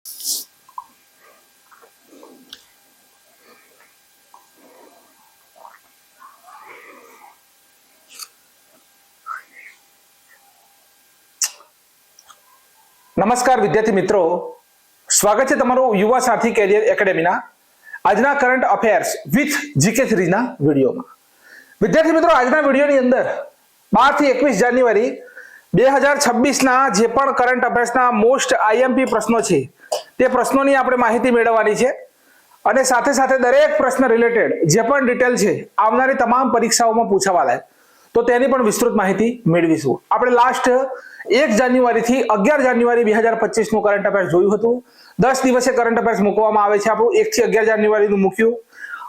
નમસ્કાર વિદ્યાર્થી મિત્રો, સ્વાગત છે તમારું યુવા સાથી કેરિયર એકેડેમીના આજના કરંટ અફેર્સ વિથ જીકે સિરીઝના વિડીયોમાં. વિદ્યાર્થી મિત્રો, આજના વિડીયોની અંદર 12 થી 21 જાન્યુઆરી 2026ના જે પણ કરંટ અફેર્સના મોસ્ટ આઈએમપી પ્રશ્નો છે તે પ્રશ્નોની આપણે માહિતી મેળવવાની છે અને સાથે સાથે દરેક પ્રશ્ન રિલેટેડ જે પણ ડિટેલ છે આવનારી તમામ પરીક્ષાઓમાં પૂછાવાલાય તો તેની પણ વિસ્તૃત માહિતી મેળવીશું. આપણે લાસ્ટ 1 જાન્યુઆરી થી 11 જાન્યુઆરી 2025 નું કરંટ અફેર્સ જોયું હતું. 10 દિવસે કરંટ અફેર્સ મૂકવામાં આવે છે. આપણું 1 થી 11 જાન્યુઆરીનું મૂક્યું,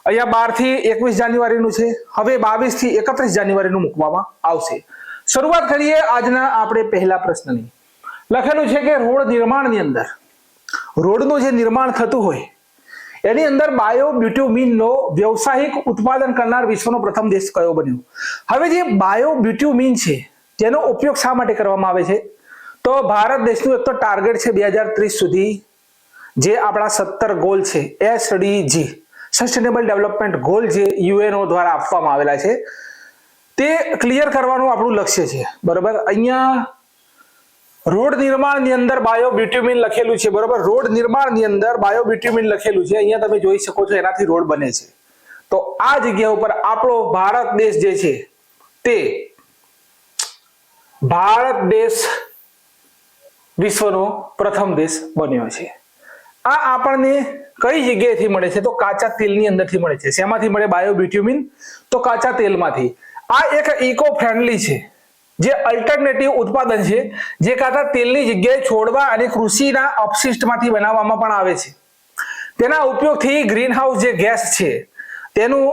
અહીંયા 12 થી 21 જાન્યુઆરીનું છે, હવે 22 થી 31 જાન્યુઆરીનું મૂકવામાં આવશે. શરૂઆત કરીએ આજના આપણે પહેલા પ્રશ્નની. લખેલું છે કે રોડ નિર્માણની અંદર રોડનું જે નિર્માણ થતું હોય એની અંદર બાયોબ્યુટ્યુમિનનો વ્યવસાયિક ઉત્પાદન કરનાર વિશ્વનો પ્રથમ દેશ કયો બન્યો? હવે જે બાયોબ્યુટ્યુમિન છે તેનો ઉપયોગ શા માટે કરવામાં આવે છે? તો ભારત દેશનું એક તો ટાર્ગેટ છે 2030 સુધી જે આપણા 17 ગોલ છે SDG સસ્ટેનેબલ ડેવલપમેન્ટ ગોલ જે યુએનઓ દ્વારા આપવામાં આવેલા છે તે ક્લિયર કરવાનું આપણું લક્ષ્ય છે. બરાબર, અહીંયા રોડ નિર્માણની અંદર બાયોબ્યુટ્યુમિન લખેલું છે. બરાબર, રોડ નિર્માણની અંદર બાયોબ્યુટ્યુમિન લખેલું છે, અહીંયા તમે જોઈ શકો છો એનાથી રોડ બને છે. તો આ જગ્યા ઉપર આપણો ભારત દેશ જે છે તે ભારત દેશ વિશ્વનો પ્રથમ દેશ બન્યો છે. આ આપણને કઈ જગ્યાએથી મળે છે? તો કાચા તેલની અંદરથી મળે છે. શેમાંથી મળે બાયોબ્યુટ્યુમિન? તો કાચા તેલમાંથી. આ એક ઇકો ફ્રેન્ડલી છે, જે અલ્ટરનેટિવ ઉત્પાદન છે જે કાચા તેલની જગ્યાએ છોડવા અને કૃષિના અવશિષ્ટમાંથી બનાવવામાં પણ આવે છે. તેના ઉપયોગથી ગ્રીનહાઉસ જે ગેસ છે તેનું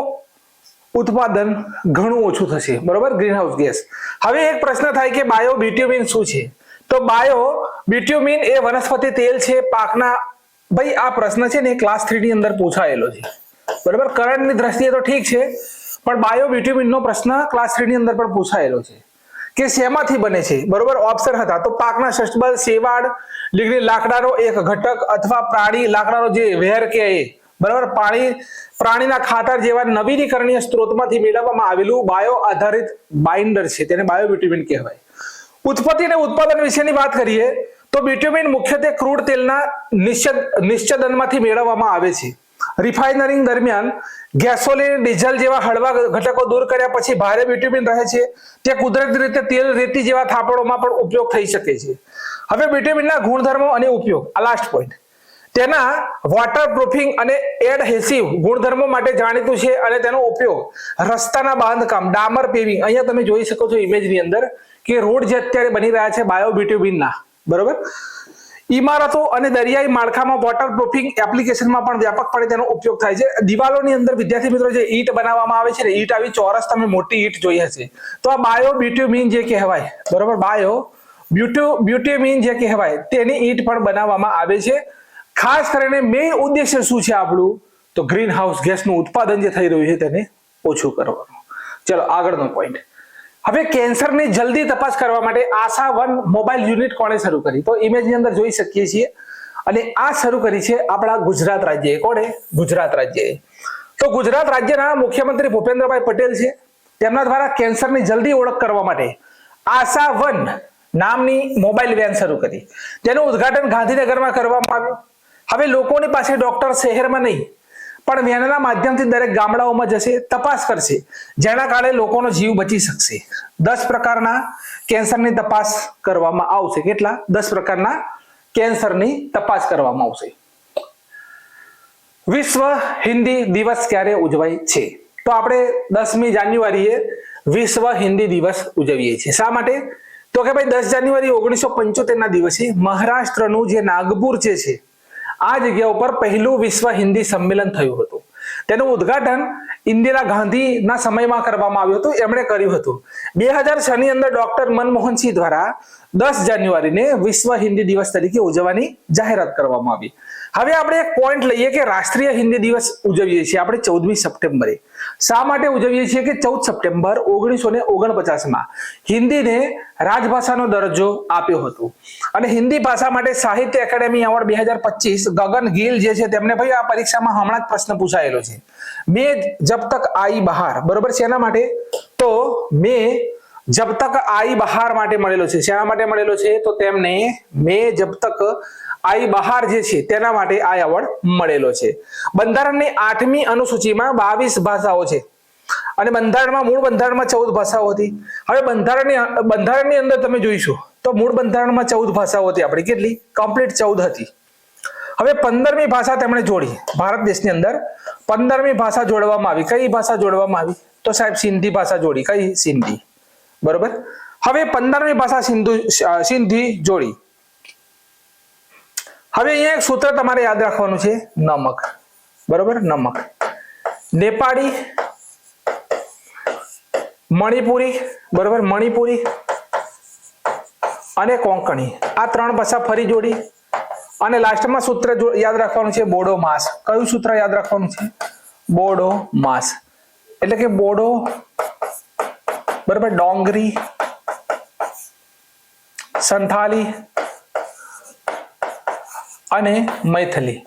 ઉત્પાદન ઘણું ઓછું થશે. બરોબર, ગ્રીનહાઉસ ગેસ. હવે એક પ્રશ્ન થાય કે બાયોબ્યુટ્યુમિન શું છે? તો બાયોબ્યુટ્યુમિન એ વનસ્પતિ તેલ છે પાકના. ભાઈ આ પ્રશ્ન છે ને ક્લાસ 3 ની અંદર પૂછાયેલો છે. બરાબર, કરંટની દ્રષ્ટિએ તો ઠીક છે, પણ બાયોબ્યુટ્યુમિનનો પ્રશ્ન ક્લાસ 3 ની અંદર પણ પૂછાયેલો છે કે શેમાંથી બને છે. બરોબર, ઓપ્શન હતા તો પાકના શસ્તબલ, શેવાળ, લીગડી, લાકડાનો એક ઘટક અથવા પ્રાણી લાકડાનો જે વેર કે બરાબર પ્રાણીના ખાતર જેવા નવીનીકરણીય સ્ત્રોતમાંથી મેળવવામાં આવેલું બાયો આધારિત બાઇન્ડર છે, તેને બાયોબ્યુટ્યુમિન કહેવાય. ઉત્પત્તિ અને ઉત્પાદન વિશેની વાત કરીએ તો બ્યુટ્યુમિન મુખ્યત્વે ક્રૂડ તેલના નિશ્ચદનમાંથી મેળવવામાં આવે છે. રિફાઇનરિંગ દરમિયાન ગેસોલિન, ડીઝલ જેવા હળવા ઘટકો દૂર કર્યા પછી ભારે બ્યુટ્યુમિન રહે છે તે કુદરતી રીતે તેલ, રેતી જેવા થાપણોમાં પણ ઉપયોગ થઈ શકે છે. હવે બ્યુટ્યુમિનના ગુણધર્મો અને ઉપયોગ, આ લાસ્ટ પોઈન્ટ. તેના વોટરપ્રૂફિંગ અને એડહેસિવ ગુણધર્મો માટે જાણીતું છે અને તેનો ઉપયોગ રસ્તાના બાંધકામ, ડામર પેવિંગ, અહીંયા તમે જોઈ શકો છો ઇમેજની અંદર કે રોડ જે અત્યારે બની રહ્યા છે બાયોબ્યુટ્યુમિનના, બરોબર, ઇમારતો અને દરિયાઈ માળખામાં વોટરપ્રૂફિંગ એપ્લિકેશનમાં પણ વ્યાપકપણે તેનો ઉપયોગ થાય છે. દિવાલોની અંદર વિદ્યાર્થી મિત્રો જે ઈંટ બનાવવામાં આવે છે ને, ઈંટ આવી ચોરસ તમે મોટી ઈંટ જોઈ હશે, તો આ બાયોબ્યુટ્યુમિન જે કહેવાય, બરોબર, બાયોબ્યુટ્યુમિન જે કહેવાય તેની ઈંટ પણ બનાવવામાં આવે છે. ખાસ કરીને મેઇન ઉદ્દેશ્ય શું છે આપણું? તો ગ્રીન હાઉસ ગેસનું ઉત્પાદન જે થઈ રહ્યું છે તેને ઓછું કરવાનું. ચલો આગળનો પોઈન્ટ. હવે કેન્સરની જલ્દી તપાસ કરવા માટે આશા-1 મોબાઈલ યુનિટ કોણે શરૂ કરી? તો ઇમેજની અંદર જોઈ શકીએ છીએ અને આ શરૂ કરી છે આપણા ગુજરાત રાજ્યએ. કોણે? ગુજરાત રાજ્યએ. તો ગુજરાત રાજ્યના મુખ્યમંત્રી ભૂપેન્દ્રભાઈ પટેલ છે, તેમના દ્વારા કેન્સરની જલ્દી ઓળખ કરવા માટે આશા-1 નામની મોબાઈલ વેન શરૂ કરી. તેનું ઉદ્ઘાટન ગાંધીનગરમાં કરવામાં આવ્યું. હવે લોકોની પાસે ડોક્ટર શહેરમાં નહીં પણ વેનના માધ્યમથી દરેક ગામડાઓમાં જશે, તપાસ કરશે, જેના કારણે લોકોનો જીવ બચી શકશે. 10 પ્રકારના કેન્સરની તપાસ કરવામાં આવશે. કેટલા? 10 પ્રકારના કેન્સરની તપાસ કરવામાં આવશે. વિશ્વ હિન્દી દિવસ ક્યારે ઉજવાય છે? તો આપણે 10મી જાન્યુઆરીએ વિશ્વ હિન્દી દિવસ ઉજવીએ છીએ. શા માટે? તો કે ભાઈ 10 જાન્યુઆરી 1975 ના દિવસે મહારાષ્ટ્રનું જે નાગપુર છે આ જગ્યા ઉપર પહેલું વિશ્વ હિન્દી સંમેલન થયું હતું. તેનું ઉદ્ઘાટન ઇન્દિરા ગાંધીના સમયમાં કરવામાં આવ્યું હતું, એમણે કર્યું હતું. 2006 ની અંદર ડોક્ટર મનમોહનસિંહ દ્વારા 10 જાન્યુઆરીને વિશ્વ હિન્દી દિવસ તરીકે ઉજવવાની જાહેરાત કરવામાં આવી. હવે આપણે એક પોઈન્ટ લઈએ કે રાષ્ટ્રીય હિન્દી દિવસ ઉજવીએ છીએ આપણે 14મી સપ્ટેમ્બરે. શા માટે ઉજવીએ છીએ કે 14 સપ્ટેમ્બર 1949માં હિન્દીને રાજભાષાનો દરજ્જો આપ્યો હતો. અને હિન્દી ભાષા માટે સાહિત્ય એકેડેમી એવોર્ડ 2025 ગગન ગિલ જે છે તેમને ભાઈ આ પરીક્ષામાં હમણાં જ પ્રશ્ન પૂછાયેલો છે. મેં જબ તક આઈ બહાર, બરોબર છે, એના માટે તો મેં જબ તક આઈ બહાર માટે મળેલો છે. શેના માટે મળેલો છે? તો તેમને મેં જબ તક આઈ બહાર જે છે તેના માટે આ એવોર્ડ મળેલો છે. બંધારણની 8મી અનુસૂચિમાં 22 ભાષાઓ છે અને મૂળ બંધારણમાં 14 ભાષાઓ હતી. હવે બંધારણની અંદર તમે જોઈશું તો મૂળ બંધારણમાં 14 ભાષાઓ હતી, આપણી કેટલી? કમ્પ્લીટ 14 હતી. હવે 15મી ભાષા તેમણે જોડી. ભારત દેશની અંદર 15મી ભાષા જોડવામાં આવી. કઈ ભાષા જોડવામાં આવી? તો સાહેબ સિંધી ભાષા જોડી. કઈ? સિંધી. બરોબર. હવે 15મી ભાષા સિંધી જોડી. હવે અહીંયા એક સૂત્ર તમારે યાદ રાખવાનું છે, નમક. બરોબર, નમક. નેપાળી, મણિપુરી, બરોબર, મણિપુરી અને કોંકણી, આ 3 ભાષા ફરી જોડી. અને લાસ્ટમાં સૂત્ર યાદ રાખવાનું છે બોડો માસ. કયું સૂત્ર યાદ રાખવાનું છે? બોડો માસ. એટલે કે બોડો, બરોબર, ડોંગરી, સંથાલી અને મૈથિલી,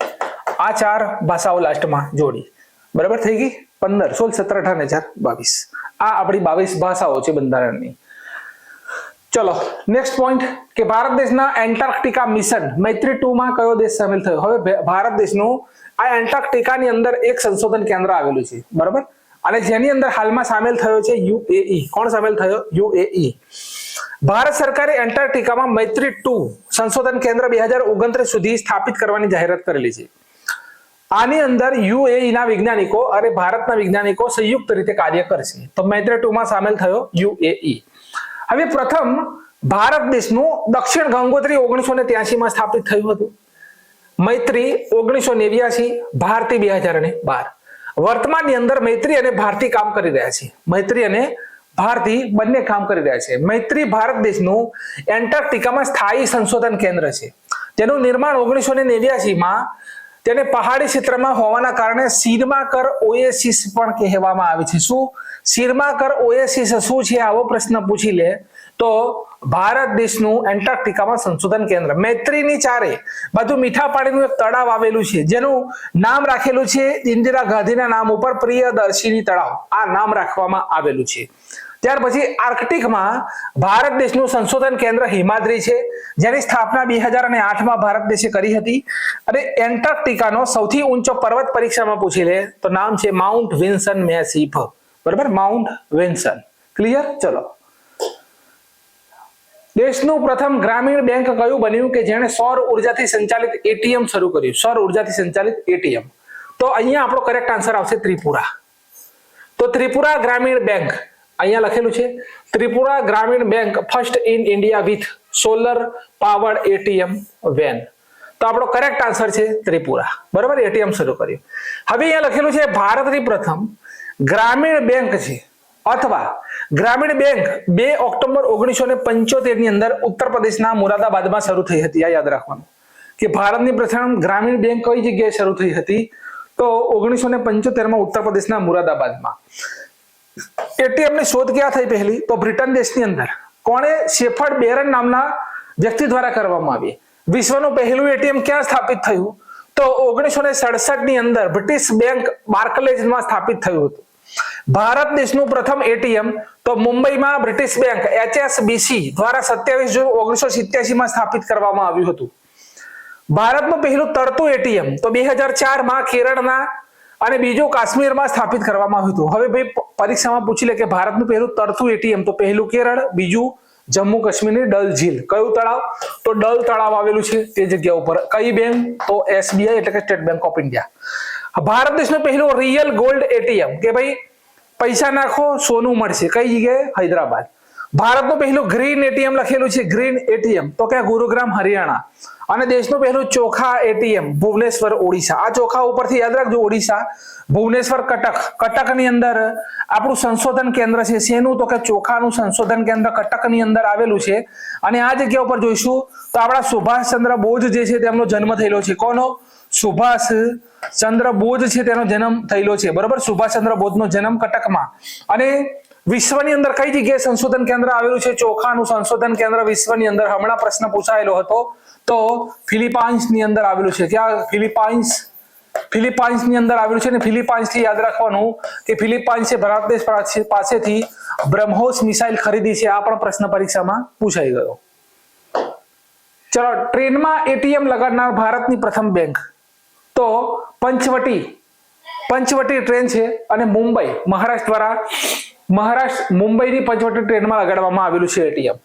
આ 4 ભાષાઓ લાસ્ટમાં જોડી. બરાબર, થઈ ગઈ. 15, 16, 17, 18, 22. આ આપણી 22 ભાષાઓ છે બંધારણની. ચલો નેક્સ્ટ પોઈન્ટ કે ભારત દેશના એન્ટાર્કટિકા મિશન મૈત્રી 2 માં કયો દેશ સામેલ થયો? હવે ભારત દેશનું આ એન્ટાર્કટિકાની અંદર એક સંશોધન કેન્દ્ર આવેલું છે, બરાબર, અને જેની અંદર હાલમાં સામેલ થયો છે યુએઈ. કોણ સામેલ થયો? યુએઈ. ભારત સરકારે એન્ટાર્કટિકામાં મૈત્રી 2 સંશોધન કેન્દ્ર 2029 સુધી સ્થાપિત કરવાની જાહેરાત કરેલી છે. આની અંદર યુએઈ ના વૈજ્ઞાનિકો અને ભારતના વૈજ્ઞાનિકો સંયુક્ત રીતે કાર્ય કરશે. તો મૈત્રી 2 માં સામેલ થયો યુએઈ. હવે પ્રથમ ભારત દેશનું દક્ષિણ ગંગોત્રી 1983 માં સ્થાપિત થયું હતું. મૈત્રી 1989, ભારતી 2012. વર્તમાનની અંદર મૈત્રી અને ભારતી કામ કરી રહ્યા છે. મૈત્રી અને ભારતી બંને કામ કરી રહ્યા છે. મૈત્રી ભારત દેશનું એન્ટાર્કટિકામાં સ્થાયી સંશોધન કેન્દ્ર છે. તેનું નિર્માણ 1989માં તેને પહાડી ક્ષેત્રમાં હોવાના કારણે સિરમાકર ઓએસિસ પણ કહેવામાં આવે છે. શું? સિરમાકર ઓએસિસ શું છે? આવો પ્રશ્ન પૂછી લે તો ભારત દેશનું એન્ટાર્કટિકામાં સંશોધન કેન્દ્ર. મૈત્રીની ચારે બાજુ મીઠા પાણીનું એક તળાવ આવેલું છે જેનું નામ રાખેલું છે ઇન્દિરા ગાંધીના નામ ઉપર, પ્રિયદર્શિની તળાવ. આ નામ રાખવામાં આવેલું છે. ત્યાર પછી આર્કટિકમાં ભારત દેશનું સંશોધન કેન્દ્ર હિમાદ્રી છે, જેની સ્થાપના 2008માં ભારત દેશે કરી હતી. અને એન્ટાર્કટિકાનો સૌથી ઊંચો પર્વત પરીક્ષામાં પૂછી લે તો નામ છે માઉન્ટ વિન્સન મેસિફ. બરાબર, માઉન્ટ વિન્સન. ક્લિયર? ચલો. દેશનું પ્રથમ ગ્રામીણ બેંક કયું બન્યું કે જેણે સૌર ઉર્જાથી સંચાલિત એટીએમ શરૂ કર્યું? સૌર ઉર્જાથી સંચાલિત એટીએમ. તો અહીંયા આપણો કરેક્ટ આન્સર આવશે ત્રિપુરા. તો ત્રિપુરા ગ્રામીણ બેંક અહીંયા લખેલું છે. Tripura Gramin bank first in India with solar powered ATM van. તો આપણો કરેક્ટ આન્સર છે ત્રિપુરા. બરાબર, એટીએમ શરૂ કર્યું. હવે અહીંયા લખેલું છે ભારતની પ્રથમ ગ્રામીણ બેંક છે અથવા ગ્રામીણ બેંક 2 ઓક્ટોબર 1975 ની અંદર ઉત્તર પ્રદેશના મુરાદાબાદમાં શરૂ થઈ હતી. આ યાદ રાખવાનું કે ભારતની પ્રથમ ગ્રામીણ બેંક કઈ જગ્યાએ શરૂ થઈ હતી? તો 1975માં ઉત્તર પ્રદેશના મુરાદાબાદમાં. એટીએમ ની શોધ ક્યાં થઈ પહેલી? તો બ્રિટન દેશની અંદર. કોણે? શેફર્ડ બેરન નામના વ્યક્તિ દ્વારા કરવામાં આવી. વિશ્વનું પહેલું એટીએમ ક્યાં સ્થાપિત થયું? તો 1967 ની અંદર બ્રિટિશ બેંક બાર્કલેઝમાં સ્થાપિત થયું હતું. ભારત દેશનું પ્રથમ એટીએમ તો મુંબઈમાં બ્રિટિશ બેંક HSBC દ્વારા 27 જૂન 1987માં સ્થાપિત કરવામાં આવ્યું હતું. ભારતનું પહેલું તરતું એટીએમ તો 2004માં કેરળના અને બીજું કાશ્મીરમાં સ્થાપિત કરવામાં આવ્યું હતું. હવે ભાઈ પરીક્ષામાં પૂછી લે કે ભારતનું પહેલું તરતું એટીએમ તો પહેલું કેરળ, બીજું જમ્મુ કાશ્મીરની ડલ ઝીલ. કયું તળાવ? તો ડલ તળાવ આવેલું છે તે જગ્યા ઉપર. કઈ બેંક? તો SBI એટલે કે state bank of India. Bharat દેશનું પહેલું રિયલ ગોલ્ડ એટીએમ કે ભાઈ પૈસા નાખો સોનું મળશે. કઈ જગ્યાએ? હૈદરાબાદ. ભારતનું પહેલું ગ્રીન એટીએમ લખેલું છે ગ્રીન એટીએમ તો કે ગુરુગ્રામ હરિયાણા, અને દેશનું પહેલું ચોખા એટીએમ ભુવનેશ્વર ઓડિશા. આ ચોખા ઉપરથી યાદ રાખજો ઓડિશા, ભુવનેશ્વર કટક, કટકની અંદર આપણું સંશોધન કેન્દ્ર છે. શેનું? તો કે ચોખાનું સંશોધન કેન્દ્ર કટકની અંદર આવેલું છે. અને આ જગ્યા ઉપર જોઈશું તો આપણા સુભાષચંદ્ર બોઝ જે છે તેમનો જન્મ થયેલો છે. કોનો? સુભાષચંદ્ર બોઝ છે તેનો જન્મ થયેલો છે. બરોબર, સુભાષચંદ્ર બોઝનો જન્મ કટકમાં. અને વિશ્વની અંદર કઈ જગ્યાએ સંશોધન કેન્દ્ર આવેલું છે? ચોખાનું સંશોધન કેન્દ્ર વિશ્વની અંદર હમણાં પ્રશ્ન પૂછાયેલો હતો તો ફિલિપાઇન્સ ની અંદર આવેલું છે. ક્યાં? ફિલિપાઇન્સ ની અંદર આવેલું છે. ને ફિલિપાઇન્સ થી યાદ રાખવાનું કે ફિલિપાઇન્સે ભારત દેશ પાસેથી બ્રહ્મોસ મિસાઇલ ખરીદી છે. આ પણ પ્રશ્ન પરીક્ષામાં પૂછાઈ ગયો. ચલો, ટ્રેનમાં એટીએમ લગાડનાર ભારતની પ્રથમ બેંક તો પંચવટી ટ્રેન છે. અને મુંબઈ મહારાષ્ટ્ર મુંબઈની પંચવટી ટ્રેનમાં લગાડવામાં આવેલું છે એટીએમ.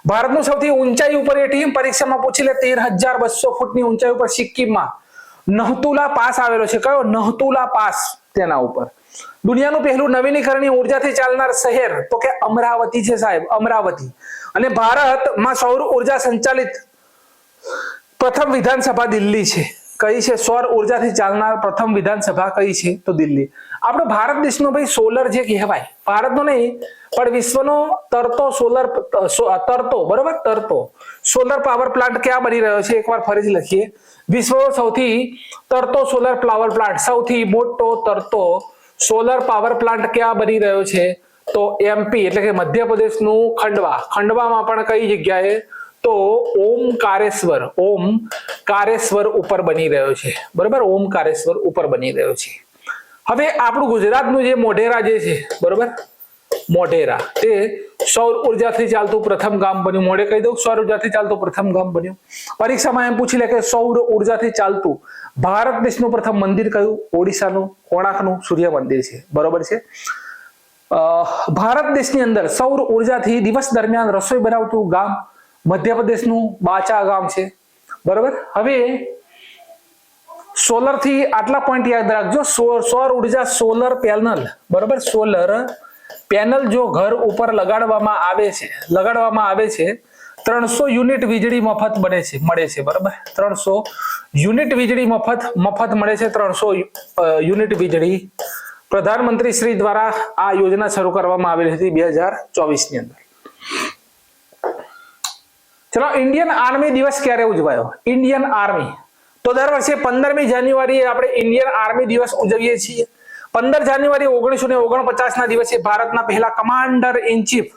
ભારતનું સૌથી ઊંચાઈ ઉપર એટીએમ પરીક્ષામાં પૂછી લે 13,200 ફૂટની ઊંચાઈ ઉપર સિક્કિમમાં નહતુલા પાસ આવેલો છે. કયો? નહતુલા પાસ, તેના ઉપર. દુનિયાનું પહેલું નવીનીકરણીય ઉર્જાથી ચાલનાર શહેર તો કે અમરાવતી છે સાહેબ, અમરાવતી. અને ભારતમાં સૌર ઉર્જા સંચાલિત પ્રથમ વિધાનસભા દિલ્હી છે. કઈ છે? સૌર ઉર્જાથી ચાલનાર પ્રથમ વિધાનસભા કઈ છે? તો દિલ્હી. આપણો ભારત દેશનો ભાઈ સોલર જે કહેવાય, ભારતનો નહીં પણ વિશ્વનો તરતો સોલર પાવર પ્લાન્ટ ક્યાં બની રહ્યો છે? એકવાર ફરીથી લખીએ. વિશ્વનો સૌથી તરતો સોલર પાવર પ્લાન્ટ, સૌથી મોટો તરતો સોલર પાવર પ્લાન્ટ ક્યાં બની રહ્યો છે? તો એમપી એટલે કે મધ્યપ્રદેશનું ખંડવામાં પણ કઈ જગ્યાએ? તો ઓમકારેશ્વર ઉપર બની રહ્યો છે. બરોબર, ઓમકારેશ્વર ઉપર બની રહ્યો છે. હવે આપણું ગુજરાતનું જે મોઢેરા જે છે, બરોબર, મોઢેરા તે સૌર ઉર્જાથી ચાલતું પ્રથમ ગામ બન્યું. મોઢે કહી દઉં, સૌર ઉર્જાથી ચાલતું પ્રથમ ગામ બન્યું. પરીક્ષામાં એમ પૂછી લે કે સૌર ઉર્જાથી ચાલતું ભારત દેશનું પ્રથમ મંદિર કયું? ઓડિશાનું કોણાર્કનું સૂર્ય મંદિર છે. બરોબર છે. ભારત દેશની અંદર સૌર ઉર્જાથી દિવસ દરમિયાન રસોઈ બનાવતું ગામ મધ્યપ્રદેશનું બાચા ગામ છે. બરોબર. હવે સોલર થી આટલા પોઈન્ટ યાદ રાખજો. સૌર ઉર્જા સોલર પેનલ, બરોબર, સોલર પેનલ જો ઘર ઉપર લગાડવામાં આવે છે 300 યુનિટ વીજળી મફત મળે છે. બરોબર, 300 યુનિટ વીજળી મફત મળે છે. 300 યુનિટ વીજળી પ્રધાનમંત્રી શ્રી દ્વારા આ યોજના શરૂ કરવામાં આવેલી હતી 2024 ની અંદર. ચલો, ઇન્ડિયન આર્મી દિવસ ક્યારે ઉજવાયો? ઇન્ડિયન આર્મી તો દર વર્ષે 15મી જાન્યુઆરીએ આપણે ઇન્ડિયન આર્મી દિવસ ઉજવીએ છીએ. 15 જાન્યુઆરી 1949 ના દિવસે ભારતના પહેલા commander in chief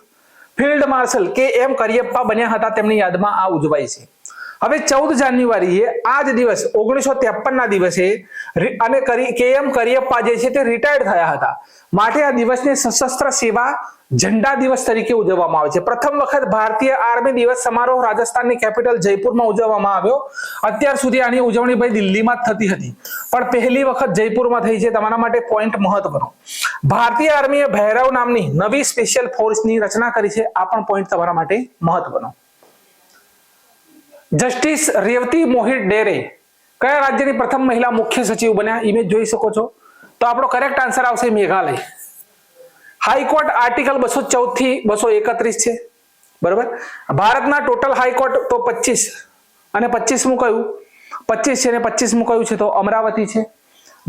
field marshal KM Cariappa બન્યા હતા. તેમની યાદમાં આ ઉજવાય છે. હવે 14 જાન્યુઆરીએ આ જ દિવસ 1953 ના દિવસે અને KM કરિયપ્પા જે છે તે રિટાયર્ડ થયા હતા. માટે આ દિવસને સશસ્ત્ર સેવા ઝંડા દિવસ તરીકે ઉજવવામાં આવે છે. પ્રથમ વખત ભારતીય આર્મી દિવસ સમારોહ રાજસ્થાનની કેપિટલ જયપુરમાં ઉજવવામાં આવ્યો. અત્યાર સુધી આની ઉજવણી ભાઈ દિલ્હીમાં જ થતી હતી, પણ પહેલી વખત જયપુરમાં થઈ છે. તમારા માટે પોઈન્ટ મહત્વનો. ભારતીય આર્મીએ ભૈરવ નામની નવી સ્પેશિયલ ફોર્સની રચના કરી છે. આ પણ પોઈન્ટ તમારા માટે મહત્વનો. જસ્ટિસ રેવતી મોહિત ડેરે કયા રાજ્યની પ્રથમ મહિલા મુખ્ય સચિવ બન્યા? ઇમેજ જોઈ શકો છો. તો આપણો કરેક્ટ આન્સર આવશે મેઘાલય. હાઈકોર્ટ આર્ટિકલ 214 થી 231 છે. બરોબર. ભારતના ટોટલ હાઈકોર્ટ તો 25 અને 25મું કયું? 25 છે અને 25મું કયું છે? તો અમરાવતી છે.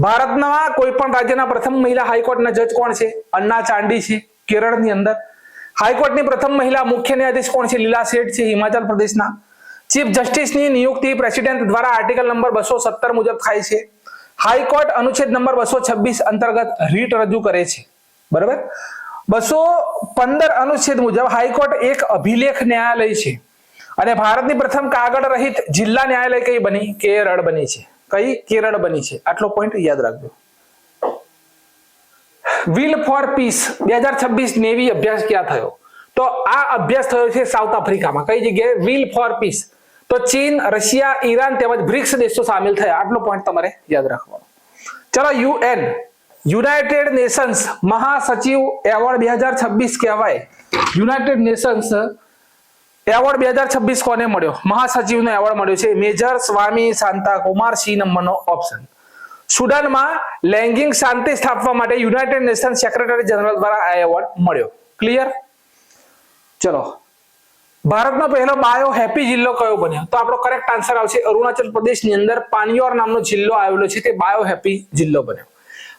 ભારતના કોઈ પણ રાજ્યના પ્રથમ મહિલા હાઈકોર્ટના જજ કોણ છે? અન્ના ચાંડી છે, કેરળની અંદર. હાઈકોર્ટની પ્રથમ મહિલા મુખ્ય ન્યાયાધીશ કોણ છે? લીલા શેઠ છે, હિમાચલ પ્રદેશના. ચીફ જસ્ટિસની નિયુક્તિ પ્રેસિડેન્ટ દ્વારા આર્ટિકલ નંબર 217 મુજબ થાય છે. હાઈકોર્ટ અનુચ્છેદ નંબર 226 અંતર્ગત રીટ રજૂ કરે છે. બરાબર. 215 અનુચ્છેદ મુજબ હાઈકોર્ટ એક અભિલેખ ન્યાયાલય છે. અને ભારતની પ્રથમ કાગળ રહિત જિલ્લા ન્યાયાલય કઈ બની? કેરળ બની છે. કઈ? કેરળ બની છે. આટલો પોઈન્ટ યાદ રાખજો. વિલ ફોર પીસ 2026 નેવી અભ્યાસ ક્યાં થયો? તો આ અભ્યાસ થયો છે સાઉથ આફ્રિકામાં. કઈ જગ્યાએ? Will for peace. તો ચીન, રશિયા, ઈરાન તેમજ બ્રિક્સ દેશો સામેલ થયા. આટલો પોઈન્ટ તમારે યાદ રાખવાનો. ચલો, યુનાઇટેડ નેશન્સ મહાસચિવ એવોર્ડ 2026 કહેવાય. યુનાઇટેડ નેશન્સ એવોર્ડ 2026 કોને મળ્યો? મહાસચિવનો એવોર્ડ મળ્યો છે મેજર સ્વામી શાંતાકુમાર. સી નંબરનો ઓપ્શન. સુડાનમાં લૈંગિક શાંતિ સ્થાપવા માટે યુનાઇટેડ નેશન સેક્રેટરી જનરલ દ્વારા આ એવોર્ડ મળ્યો. ક્લિયર? ચલો, ભારતનો પહેલો બાયો હેપી જિલ્લો કયો બન્યો? તો આપણો કરેક્ટ આન્સર આવશે અરુણાચલ પ્રદેશની અંદર પાનયોર નામનો જિલ્લો આવેલો છે, તે બાયો હેપી જિલ્લો બન્યો.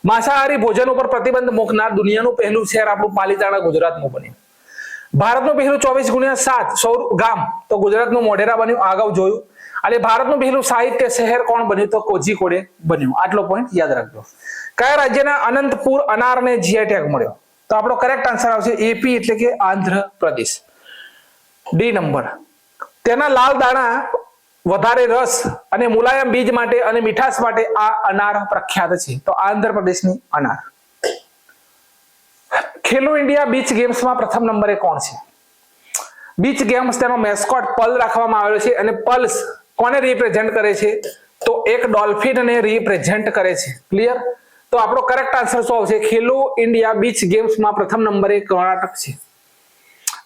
માંસાહારી ભોજન ઉપર પ્રતિબંધ મૂકનાર દુનિયાનું પહેલું શહેર આપણું પાલીતાણા ગુજરાતનું બન્યું. ભારતનું પહેલું 24x7 સૌર ગામ તો ગુજરાતનું મોઢેરા બન્યું, અગાઉ જોયું. અને ભારતનું પહેલું સાહિત્ય શહેર કોણ બન્યું? તો કોઝીકોડે બન્યું. આટલો પોઈન્ટ યાદ રાખજો. કયા રાજ્યના અનંતપુર અનારને જીઆઈ ટેગ મળ્યો? તો આપણો કરેક્ટ આન્સર આવશે એપી એટલે કે આંધ્રપ્રદેશ. D number. તેના લાલ દાણા, વધારે રસ અને મુલાયમ બીજ માટે અને મીઠાશ માટે આ અનાર પ્રખ્યાત છે. તો આંધ્રપ્રદેશની અનાર. ખેલો ઇન્ડિયા બીચ ગેમ્સમાં પ્રથમ નંબરે કોણ છે? બીચ ગેમ્સ તેનો મેસ્કોટ પલ રાખવામાં આવેલો છે અને પલ્સ કોને રિપ્રેઝેન્ટ કરે છે? તો એક ડોલ્ફિનને રિપ્રેઝેન્ટ કરે છે. ક્લિયર? તો આપણો કરેક્ટ આન્સર શું આવશે? ખેલો ઇન્ડિયા બીચ ગેમ્સમાં પ્રથમ નંબરે કર્ણાટક છે.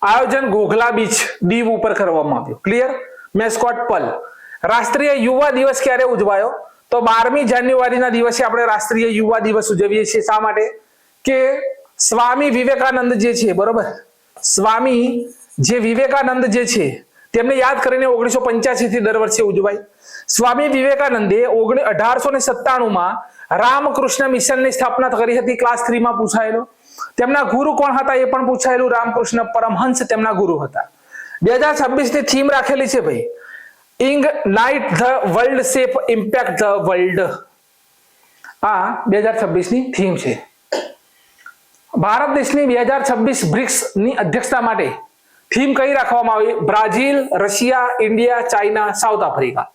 આયોજન ઘોઘલા બીચ દીવ ઉપર કરવામાં આવ્યું. ક્લિયર? મેસ્કોટ પલ. રાષ્ટ્રીય યુવા દિવસ ક્યારે ઉજવાયો? તો 12મી જાન્યુઆરીના દિવસે આપણે રાષ્ટ્રીય યુવા દિવસ ઉજવીએ છીએ. શા માટે? કે સ્વામી વિવેકાનંદ જે છે, બરોબર, સ્વામી જે વિવેકાનંદ જે છે તેમને યાદ કરીને 1985 થી દર વર્ષે ઉજવાય. સ્વામી વિવેકાનંદે 1897માં રામકૃષ્ણ મિશનની સ્થાપના કરી હતી. ક્લાસ 3 માં પૂછાયેલો. તેમના ગુરુ કોણ હતા એ પણ પૂછાયેલું. રામકૃષ્ણ પરમહંસ તેમના ગુરુ હતા. 2026 ની થીમ રાખેલી છે ભાઈ, ignite the world shape impact the world. આ 2026 ની થીમ છે. ભારત દેશની 2026 બ્રિક્સ ની અધ્યક્ષતા માટે થીમ કઈ રાખવામાં આવી? Brazil, Russia, India, China, south Africa.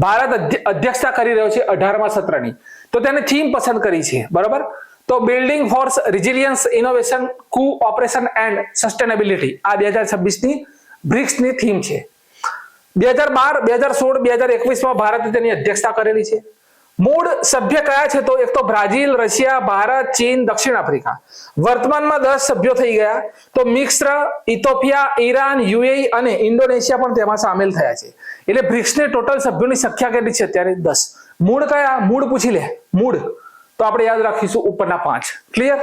Bharat અધ્યક્ષતા કરી રહ્યો છે 18મા સત્રની. તો તેને થીમ પસંદ કરી છે, બરાબર. તો building force resilience innovation cooperation and sustainability આ 2026 ની બ્રિક્સ ની થીમ છે. 2012, 2016, 2021 માં ભારતે તેની અધ્યક્ષતા કરેલી છે. મૂળ સભ્ય કયા છે? તો એક તો બ્રાઝિલ, રશિયા, ભારત, ચીન, દક્ષિણ આફ્રિકા. વર્તમાનમાં 10 સભ્યો થઈ ગયા. તો મિસ્ર, ઇથોપિયા, ઈરાન, યુએઈ અને ઇન્ડોનેશિયા પણ તેમાં સામેલ થયા છે. એટલે બ્રિક્સની ટોટલ સભ્યોની સંખ્યા કેટલી છે અત્યારે? 10. મૂળ કયા? મૂળ પૂછી લે. મૂળ તો આપણે યાદ રાખીશું ઉપરના 5. ક્લિયર?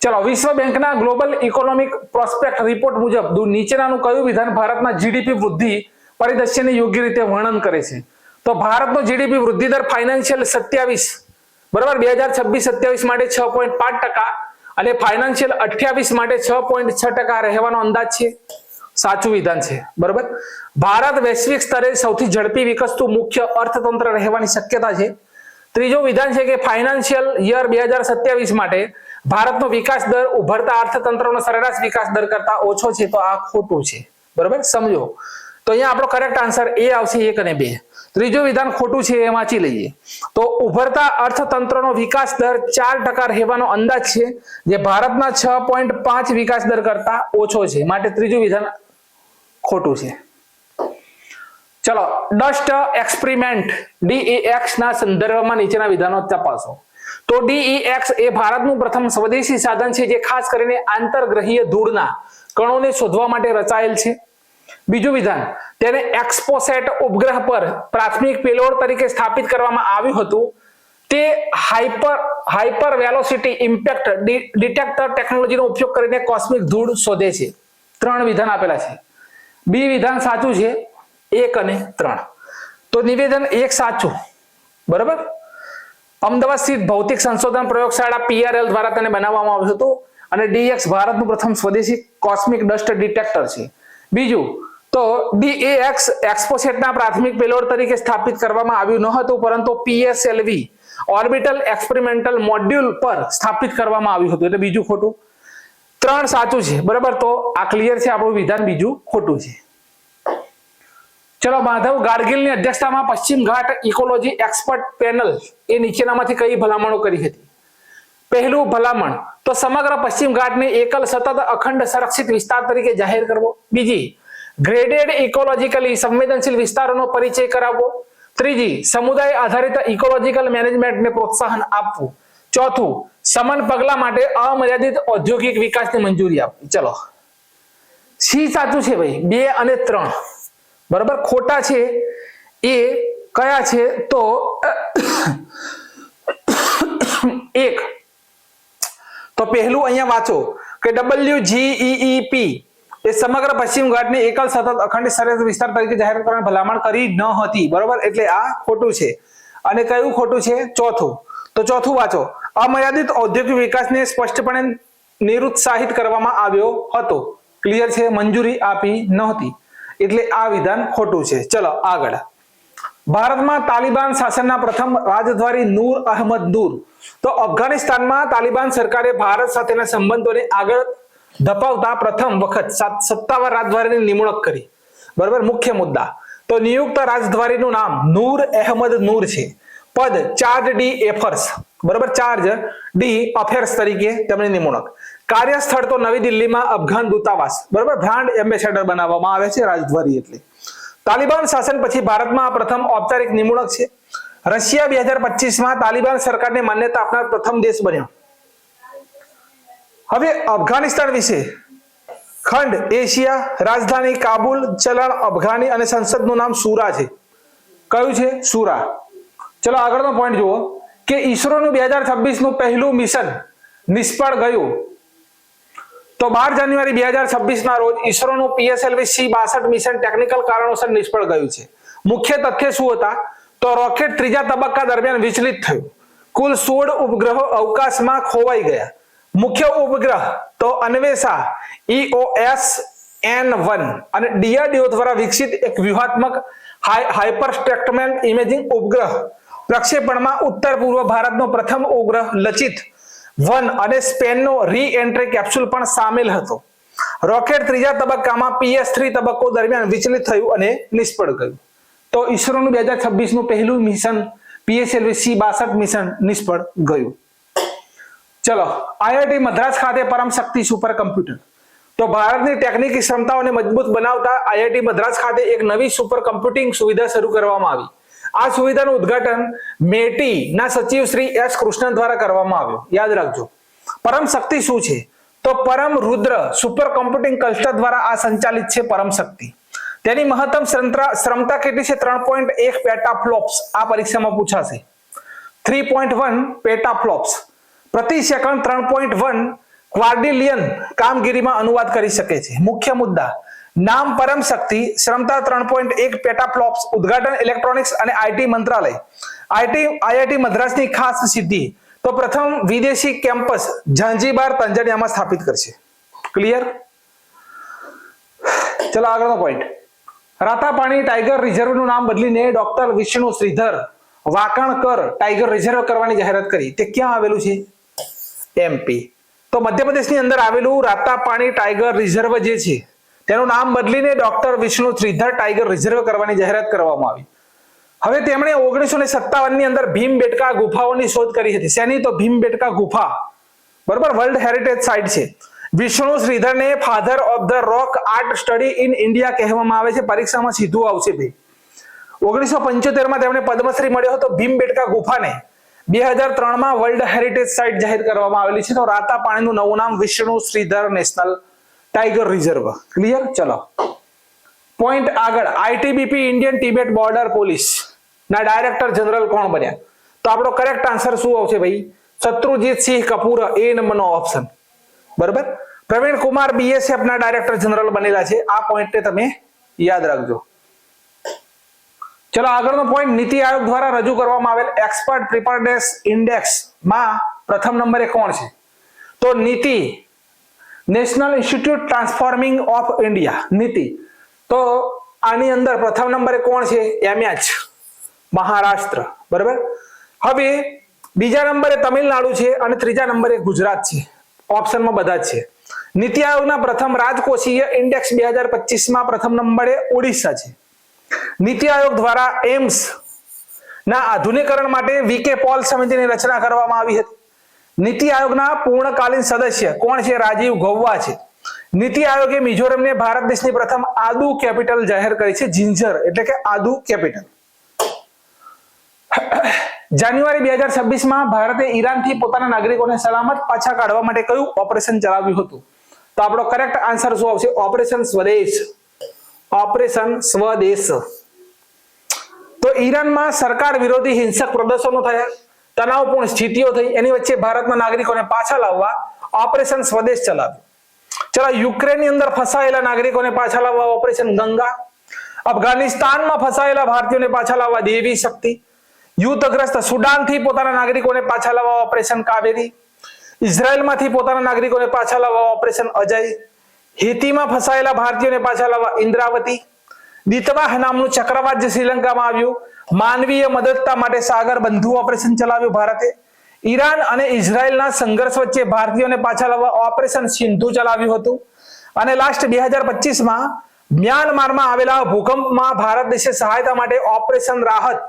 ચલો, વિશ્વ બેંકના ગ્લોબલ ઇકોનોમિક પ્રોસ્પેક્ટ રિપોર્ટ મુજબ નીચેનાનું કયું વિધાન ભારતના જીડીપી વૃદ્ધિ પરિદૃશ્યને યોગ્ય રીતે વર્ણન કરે છે? તો ભારતનો જીડીપી વૃદ્ધિ દર ફાઇનાન્શિયલ 27, બરાબર, 2026-27 માટે 6.5% અને ફાઇનાન્શિયલ 28 માટે 6.6% રહેવાનો અંદાજ છે. સાચું વિધાન છે, બરાબર. ભારત વૈશ્વિક સ્તરે સૌથી ઝડપી વિકસતું મુખ્ય અર્થતંત્ર રહેવાની શક્યતા છે. ત્રીજું વિધાન છે કે ફાઇનાન્શિયલ યર 2027 માટે ભારતનો વિકાસ દર ઉભરતા અર્થતંત્રનો સરેરાશ વિકાસ દર કરતા ઓછો છે. તો આ ખોટું છે, બરાબર, સમજો. તો અહીંયા આપણો કરેક્ટ આન્સર એ આવશે 1 અને 2. ત્રીજું વિધાન ખોટું છે, એ વાંચી લઈએ. તો ઉભરતા અર્થતંત્રનો વિકાસ દર 4% રહેવાનો અંદાજ છે, જે ભારતના 6.5 વિકાસ દર કરતા ઓછો છે. માટે ત્રીજું વિધાન ખોટું છે. ચલો, ડસ્ટ એક્સપેરિમેન્ટ DEX ના સંદર્ભમાં નીચેના વિધાનો તપાસો. તો DEX એ ભારતનું પ્રથમ સ્વદેશી સાધન છે જે ખાસ કરીને આંતરગ્રહીય ધૂળના કણોને શોધવા માટે રચાયેલ છે. બીજું વિધાન, તેને એક્સપોસેટ ઉપગ્રહ પર પ્રાથમિક પેલોડ તરીકે સ્થાપિત કરવામાં આવ્યું હતું. તે હાઇપર વેલોસિટી ઇમ્પેક્ટ ડિટેક્ટર ટેકનોલોજીનો ઉપયોગ કરીને કોસ્મિક ધૂળ શોધે છે. 3 વિધાન આપેલા છે. બી વિધાન સાચું છે, 1 અને 3. તો નિવેદન 1 સાચું, બરાબર. અમદાવાદ સ્થિત ભૌતિક સંશોધન પ્રયોગશાળા PRL દ્વારા તેને બનાવવામાં આવ્યું હતું અને DEX ભારતનું પ્રથમ સ્વદેશી કોસ્મિક ડસ્ટ ડિટેક્ટર છે. બીજું, તો DEX એક્સપોસેટના પ્રાથમિક પેલોડ તરીકે સ્થાપિત કરવામાં આવ્યું ન હતું, પરંતુ PSLV ઓર્બિટલ એક્સપેરિમેન્ટલ મોડ્યુલ પર સ્થાપિત કરવામાં આવ્યું હતું. એટલે બીજું ખોટું. 3 સાચું છે, બરાબર. તો આ ક્લિયર છે, આપણું વિધાન બીજું ખોટું છે. ચલો, માધવ ગાડગીલની અધ્યક્ષતામાં પશ્ચિમ ઘાટ ઇકોલોજી એક્સપર્ટ પેનલ એ નીચેનામાંથી કઈ ભલામણો કરી હતી? પહેલું ભલામણ, તો સમગ્ર પશ્ચિમ ઘાટને એકલ સતત અખંડ સંરક્ષિત વિસ્તાર તરીકે જાહેર કરવો. બીજી, ગ્રેડેડ ઇકોલોજીકલી સંવેદનશીલ વિસ્તારોનો પરિચય કરાવવો. ત્રીજી, સમુદાય આધારિત ઇકોલોજીકલ મેનેજમેન્ટને પ્રોત્સાહન આપવું. ચોથું, સમાન પગલા માટે અમર્યાદિત ઔદ્યોગિક વિકાસની મંજૂરી આપવી. ચલો, સી સાચું છે ભાઈ, 2 અને 3, બરાબર. ખોટા છે એ કયા છે? તો 1. તો પહેલું અહીંયા વાંચો, કે WGEEP એ સમગ્ર પશ્ચિમ ઘાટને એકલ સતત અખંડિત સરેરાશ વિસ્તાર તરીકે જાહેર કરવાની ભલામણ કરી ન હતી, બરોબર, એટલે આ ખોટું છે. અને કયું ખોટું છે? ચોથું. તો ચોથું વાંચો. અમર્યાદિત ઔદ્યોગિક વિકાસને સ્પષ્ટપણે નિરુત્સાહિત કરવામાં આવ્યો હતો. ક્લિયર છે? મંજૂરી આપી નહોતી, એટલે આ વિધાન ખોટું છે. ચલો આગળ. ભારતમાં તાલિબાન શાસનના પ્રથમ રાજદ્વારી નૂર અહમદ નૂર. તો અફઘાનિસ્તાનમાં તાલિબાન સરકારે ભારત સાથેના સંબંધોને આગળ ધપાવતા પ્રથમ વખત સત્તાવાર રાજદ્વારીની નિમણૂક કરી, બરાબર. મુખ્ય મુદ્દા. તો નિયુક્ત રાજદ્વારીનું નામ નૂર અહમદ નૂર છે. પદ ચાર્જ ડી એફર્સ, બરાબર, ચાર્જ ડી અફેર્સ તરીકે તેમની નિમણૂક. કાર્યસ્થળ તો નવી દિલ્હીમાં અફઘાન દૂતાવાસ, બરાબર, બ્રાન્ડ એમ્બેસેડર બનાવવામાં આવે છે રાજદ્વારી એટલે. તાલિબાન શાસન પછી ભારતમાં આ પ્રથમ ઔપચારિક નિમણૂક છે. રશિયા 2025માં તાલિબાન સરકારને માન્યતા આપનાર પ્રથમ દેશ બન્યો. હવે અફઘાનિસ્તાન વિશે. ખંડ એશિયા, રાજધાની કાબુલ, ચલણ અફઘાની અને સંસદનું નામ સુરા છે. કયું છે? સુરા. ચલો આગળનો પોઈન્ટ જુઓ કે ઈસરોનું 2026નું પહેલું મિશન નિષ્ફળ ગયું. તો 12 જાન્યુઆરી 2026ના રોજ ઈસરોનું PSLV-C62 મિશન ટેકનિકલ કારણોસર નિષ્ફળ ગયું છે. મુખ્ય તથ્ય શું હતા? તો રોકેટ ત્રીજા તબક્કા દરમિયાન વિચલિત થયું. કુલ 16 ઉપગ્રહો અવકાશમાં ખોવાઈ ગયા. મુખ્ય ઉપગ્રહ તો અન્વેષા EOS N1 અને DRDO દ્વારા વિકસિત એક વ્યૂહાત્મક હાઇપરસ્પેક્ટ્રમ ઇમેજિંગ ઉપગ્રહ પ્રક્ષેપણમાં ઉત્તર પૂર્વ ભારતનો પ્રથમ ઉપગ્રહ લચિત 1 અને સ્પેનનો રી એન્ટ્રી કેપ્સ્યુલ પણ સામેલ હતો. રોકેટ ત્રીજા તબક્કામાં PS3 તબક્કો દરમિયાન વિચલિત થયું અને નિષ્ફળ ગયું. તો ઈસરોનું 2026નું પહેલું મિશન PSLV-C62 મિશન નિષ્ફળ ગયું. ચલો IIT મદ્રાસ ખાતે પરમ શક્તિ સુપર કમ્પ્યુટર. તો ભારતની ટેકનિકી ક્ષમતાઓને મજબૂત બનાવતા IIT મદ્રાસ ખાતે એક નવી સુપર કમ્પ્યુટિંગ સુવિધા શરૂ કરવામાં આવી. આ સુવિધાનું ઉદ્ઘાટન મેટી ના સચિવ શ્રી S કૃષ્ણન દ્વારા કરવામાં આવ્યું. યાદ રાખજો. પરમ શક્તિ શું છે? તો પરમ રુદ્ર સુપર કમ્પ્યુટિંગ ક્લસ્ટર દ્વારા આ સંચાલિત છે પરમ શક્તિ. તેની મહત્તમ ક્ષમતા કેટલી છે? 3.1 પેટાફ્લોપ્સ. આ પરીક્ષામાં પૂછાશે. 3.1 પેટાફ્લોપ્સ પ્રતિ સેકન્ડ 3.1 ક્વાડ્રિલિયન કામગીરીમાં અનુવાદ કરી શકે છે. મુખ્ય મુદ્દા. નામ પરમ શક્તિ, ક્ષમતા 3.1 પેટાફ્લોપ્સ, ઉદ્ઘાટન ઇલેક્ટ્રોનિક્સ અને IT મંત્રાલય. IIT મદ્રાસની ખાસ સિદ્ધિ તો પ્રથમ વિદેશી કેમ્પસ ઝાંઝીબાર તંજાનિયામાં સ્થાપિત કરશે. ક્લિયર? ચલો આગળનો પોઈન્ટ. રાતાપાણી ટાઈગર રિઝર્વનું નામ બદલીને doctor Vishnu Shridhar Wakankar tiger reserve કરવાની જાહેરાત કરી. તે ક્યાં આવેલું છે? MP. તો મધ્યપ્રદેશની અંદર આવેલું રાતાપાણી ટાઈગર રિઝર્વ જે છે તેનું નામ બદલીને doctor Vishnu Shridhar tiger reserve કરવાની જાહેરાત કરવામાં આવી. હવે તેમણે 1957 ની અંદર ભીમબેટકા ગુફાઓની શોધ કરી હતી. શેની? તો ભીમબેટકા ગુફા, બરાબર, વર્લ્ડ હેરિટેજ સાઇટ છે. વિષ્ણુ શ્રીધરને father of the rock art study in India કહેવામાં આવે છે. પરીક્ષામાં સીધું આવશે ભાઈ. 1975માં તેમણે પદ્મશ્રી મળ્યો હતો. ભીમબેટકા ગુફાને 2003માં વર્લ્ડ હેરિટેજ સાઇટ જાહેર કરવામાં આવેલી છે. તો રાતાપાણીનું નવું નામ Vishnu Shridhar national tiger reserve. Clear? ચલો પોઈન્ટ આગળ. ITBP Indian Tibet border police ના ડાયરેક્ટર જનરલ કોણ બન્યા? તો આપણો કરેક્ટ આન્સર શું આવશે ભાઈ? શત્રુજીતસિંહ કપૂર. એ નંબરનો ઓપ્શન, બરાબર. પ્રવીણ કુમાર BSF ના ડાયરેક્ટર જનરલ બનેલા છે. આ પોઈન્ટને તમે યાદ રાખજો. ચલો આગળનો પોઈન્ટ. નીતિ આયોગ દ્વારા રજૂ કરવામાં આવેલ એક્સપર્ટ પ્રિપેરનેસ ઇન્ડેક્સ માં પ્રથમ નંબરે કોણ છે? તો નીતિ, national institute transforming of India, નીતિ. તો આની અંદર પ્રથમ નંબરે કોણ છે? MH મહારાષ્ટ્ર, બરાબર. હવે બીજા નંબરે તમિલનાડુ છે અને ત્રીજા નંબરે ગુજરાત છે. ઓપ્શનમાં બધા જ છે. નીતિ આયોગના પ્રથમ રાજકોષીય ઇન્ડેક્સ 2025માં પ્રથમ નંબરે ઓડિશા છે. નીતિ આયોગ દ્વારા એમ્સ ના આધુનિકરણ માટે VK પોલ સમિતિની રચના કરવામાં આવી હતી. નીતિ આયોગના પૂર્ણકાલીન સદસ્ય કોણ છે? રાજીવ ગૌવા છે. નીતિ આયોગે મિઝોરમને ભારત દેશની પ્રથમ આદુ કેપિટલ જાહેર કરી છે. જિંજર એટલે કે આદુ કેપિટલ. જાન્યુઆરી 2026માં ભારતે ઈરાનથી પોતાના નાગરિકોને સલામત પાછા કાઢવા માટે કયું ઓપરેશન ચલાવ્યું હતું? તો આપણો કરેક્ટ આન્સર શું આવશે? ઓપરેશન સ્વદેશ. ઓપરેશન સ્વદેશ. તો ઈરાનમાં સરકાર વિરોધી હિંસક પ્રદર્શનો થયા, તણાવપૂર્ણ સ્થિતિઓ થઈ, એની વચ્ચે ભારતના નાગરિકોને પાછા લાવવા ઓપરેશન સ્વદેશ ચલાવ્યું. ચલો, યુક્રેનની અંદર ફસાયેલા નાગરિકોને પાછા લાવવા ઓપરેશન ગંગા, અફઘાનિસ્તાનમાં ફસાયેલા ભારતીયોને પાછા લાવવા દેવી શક્તિ, યુદ્ધગ્રસ્ત સુડાનથી પોતાના નાગરિકોને પાછા લાવવા ઓપરેશન કાવેરી, ઇઝરાયલમાંથી પોતાના નાગરિકોને પાછા લાવવા ઓપરેશન અજય, હેતીમાં ફસાયેલા ભારતીયોને પાછા લાવવા ઇન્દ્રાવતી, દીતવાહ નામનું ચક્રવાત જે શ્રીલંકામાં આવ્યું, માનવીય મદદતા માટે સાગર બંધુ ઓપરેશન ચલાવ્યું ભારતે, ઈરાન અને ઇઝરાયલના સંઘર્ષ વચ્ચે ભારતીયોને પાછા લાવવા ઓપરેશન સિંધુ ચલાવ્યું હતું, અને લાસ્ટ 2025માં મ્યાનમારમાં આવેલા ભૂકંપમાં ભારત દેશે સહાયતા માટે ઓપરેશન રાહત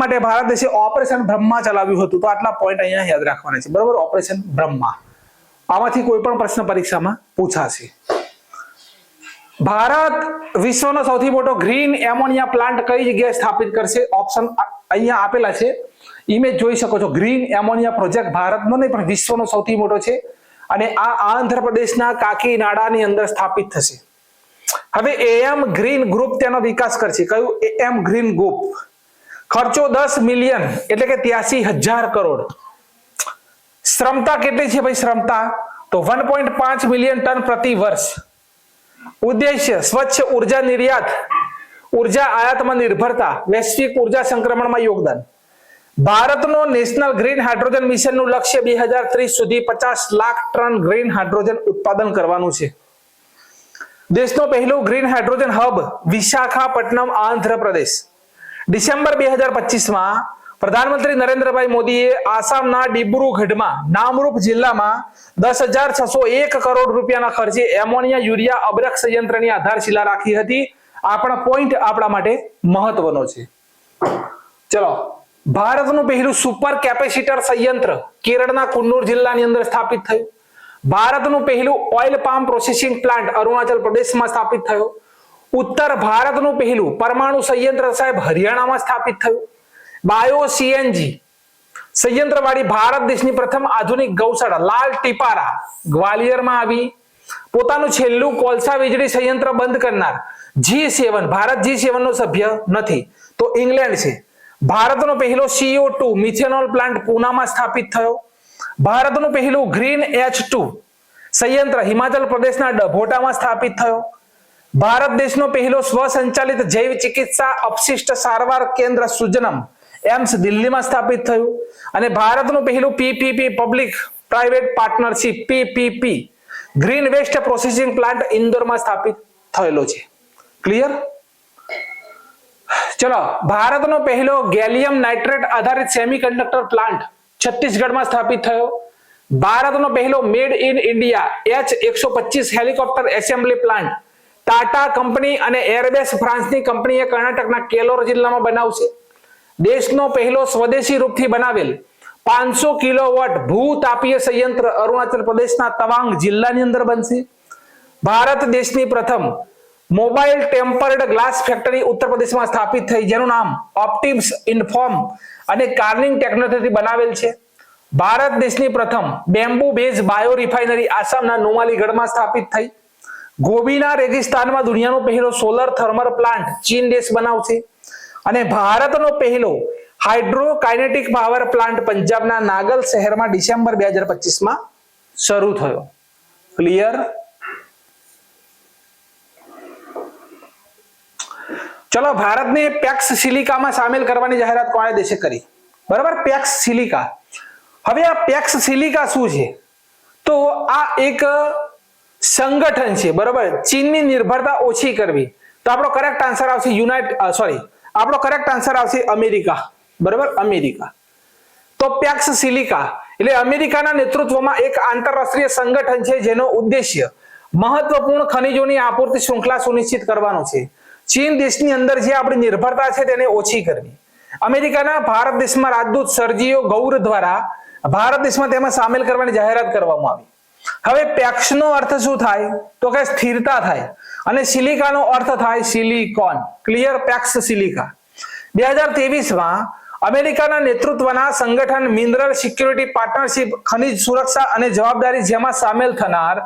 માટે ભારત દેશે ઓપરેશન બ્રહ્મા ચલાવ્યું હતું. તો આટલા પોઈન્ટ અહીંયા યાદ રાખવાના છે, બરોબર. ઓપરેશન બ્રહ્મા આમાંથી કોઈ પણ પ્રશ્ન પરીક્ષામાં પૂછાશે. ભારત વિશ્વનો સૌથી મોટો ગ્રીન એમોનિયા પ્લાન્ટ કઈ જગ્યાએ સ્થાપિત કરશે? ઓપ્શન અહીંયા આપેલા છે, ઇમેજ જોઈ શકો છો. ગ્રીન એમોનિયા પ્રોજેક્ટ ભારતનો નહીં પણ વિશ્વનો સૌથી મોટો છે, અને આ આંધ્રપ્રદેશના કાકીનાડાની અંદર સ્થાપિત થશે. હવે એમ ગ્રીન ગ્રુપ તેનો વિકાસ કરશે. કયું? એમ ગ્રીન ગ્રુપ. ખર્ચો 10 મિલિયન એટલે કે 83,000 કરોડ. ક્ષમતા કેટલી છે ભાઈ? ક્ષમતા તો 1.5 મિલિયન ટન પ્રતિ વર્ષ. ઉદ્દેશ્ય સ્વચ્છ ઉર્જા નિર્યાત, ઉર્જા આયાતમાં નિર્ભરતા, વૈશ્વિક ઉર્જા સંક્રમણમાં યોગદાન. ભારતનો નેશનલ ગ્રીન હાઇડ્રોજન મિશનનું લક્ષ્ય 2030 સુધી 50 લાખ ટન ગ્રીન હાઇડ્રોજન ઉત્પાદન કરવાનું છે. દેશનો પહેલો green hydrogen hub Visakhapatnam, Andhra Pradesh. December 2025માં પ્રધાનમંત્રી નરેન્દ્રભાઈ મોદીએ આસામના ડિબ્રુગઢમાં નામરૂપ જિલ્લામાં 10,601 કરોડ રૂપિયાના ખર્ચે એમોનિયા યુરિયા અબરખ સંયંત્રની આધારશિલા રાખી હતી. આપણા પોઈન્ટ આપણા માટે મહત્વનો છે. ચલો, ભારતનું પહેલું સુપર કેપેસિટર સંયંત્ર કેરળના કુન્નુર જિલ્લાની અંદર સ્થાપિત થયું. ભારતનું પહેલું oil palm processing plant Arunachal પ્રદેશમાં સ્થાપિત થયો. ઉત્તર ભારતનું પહેલું પરમાણુ સંયંત્ર સાહેબ હરિયાણામાં સ્થાપિત થયું. બાયો સીએનજી સંયંત્ર વાળી ભારત દેશની પ્રથમ આધુનિક ગૌશાળા લાલ ટીપારા ગ્વાલિયરમાં આવી. પોતાનું છેલ્લું કોલસા વીજળી સંયંત્ર બંધ કરનાર G7, ભારત G7 નો સભ્ય નથી તો ઇંગ્લેન્ડ છે. ભારતનો પહેલો CO2 મિથેનોલ પ્લાન્ટ પૂનામાં સ્થાપિત થયો. ભારતનું પહેલું ગ્રીન H2 સંયંત્ર હિમાચલ પ્રદેશના ડભોટામાં સ્થાપિત થયો. ભારત દેશનો પહેલો સ્વસંચાલિત જૈવ ચિકિત્સા અપશિષ્ટ સારવાર કેન્દ્ર સુજનમ એમ્સ દિલ્હીમાં સ્થાપિત થયું. અને ભારતનું પહેલું PPP public private partnership PPP green waste processing plant ઇન્દોરમાં સ્થાપિત થયેલો છે. ક્લિયર? ચલો, ભારતનો પહેલો ગેલિયમ નાઇટ્રેટ આધારિત સેમિકન્ડક્ટર પ્લાન્ટ છત્તીસગઢમાં સ્થાપિત થયો. ભારતનો પહેલો made in India H-125 helicopter assembly plant Tata company અને એરબેસ ફ્રાન્સની કંપનીએ કર્ણાટકના કેલોર જિલ્લામાં બનાવશે. દેશનો પહેલો સ્વદેશી રૂપથી બનાવેલ 500 કિલોવોટ ભૂતાપીય સંયંત્ર અરુણાચલ પ્રદેશના તવાંગ જિલ્લાની અંદર બનશે. ભારત દેશની પ્રથમ મોબાઈલ ટેમ્પર્ડ ગ્લાસ ફેક્ટરી ઉત્તર પ્રદેશમાં સ્થાપિત થઈ, જેનું નામ ઓપ્ટિમ્સ ઇન્ફોર્મ અને કાર્નિંગ ટેકનોલોજીથી બનાવેલ છે. ભારત દેશની પ્રથમ બેમ્બુ બેઝ બાયો રિફાઇનરી આસામના નુમાલીગઢમાં સ્થાપિત થઈ. ગોબીના રેગિસ્તાનમાં દુનિયાનો પહેલો સોલર થર્મલ પ્લાન્ટ ચીન દેશ બનાવશે. અને ભારતનો પહેલો હાઇડ્રોકાઇનેટિક પાવર પ્લાન્ટ પંજાબના નાગલ શહેરમાં ડિસેમ્બર 2025માં શરૂ થયો. ક્લિયર? ચલો, ભારતને પેક્સ સિલિકામાં સામેલ કરવાની જાહેરાત કોણે દેશે કરી? બરાબર, પેક્સ સિલિકા. હવે આ પેક્સ સિલિકા શું છે? તો આ એક સંગઠન છે, બરાબર. ચીનની નિર્ભરતા ઓછી કરવી. તો આપણો કરેક્ટ આન્સર આવશે આપણો કરેક્ટ આન્સર આવશે અમેરિકા. બરાબર, અમેરિકા. તો પેક્સ સિલિકા એટલે અમેરિકાના નેતૃત્વમાં એક આંતરરાષ્ટ્રીય સંગઠન છે જેનો ઉદ્દેશ્ય મહત્વપૂર્ણ ખનિજોની આપૂર્તિ શૃંખલા સુનિશ્ચિત કરવાનો છે. ચીન દેશની અંદર જે આપણી નિર્ભરતા છે તેને ઓછી કરવી. અમેરિકાના ભારત દેશમાં રાજદૂત સર્જિયો ગૌર દ્વારા ભારત દેશમાં તેમાં સામેલ કરવાની જાહેરાત કરવામાં આવી. હવે પેક્સનો અર્થ શું થાય? તો કે સ્થિરતા થાય, અને સિલિકાનો અર્થ થાય સિલિકોન. ક્લિયર? Pax silica. 2023માં અમેરિકાના નેતૃત્વના સંગઠન મિનરલ સિક્યુરિટી પાર્ટનરશિપ ખનિજ સુરક્ષા અને જવાબદારી જેમાં સામેલ થનાર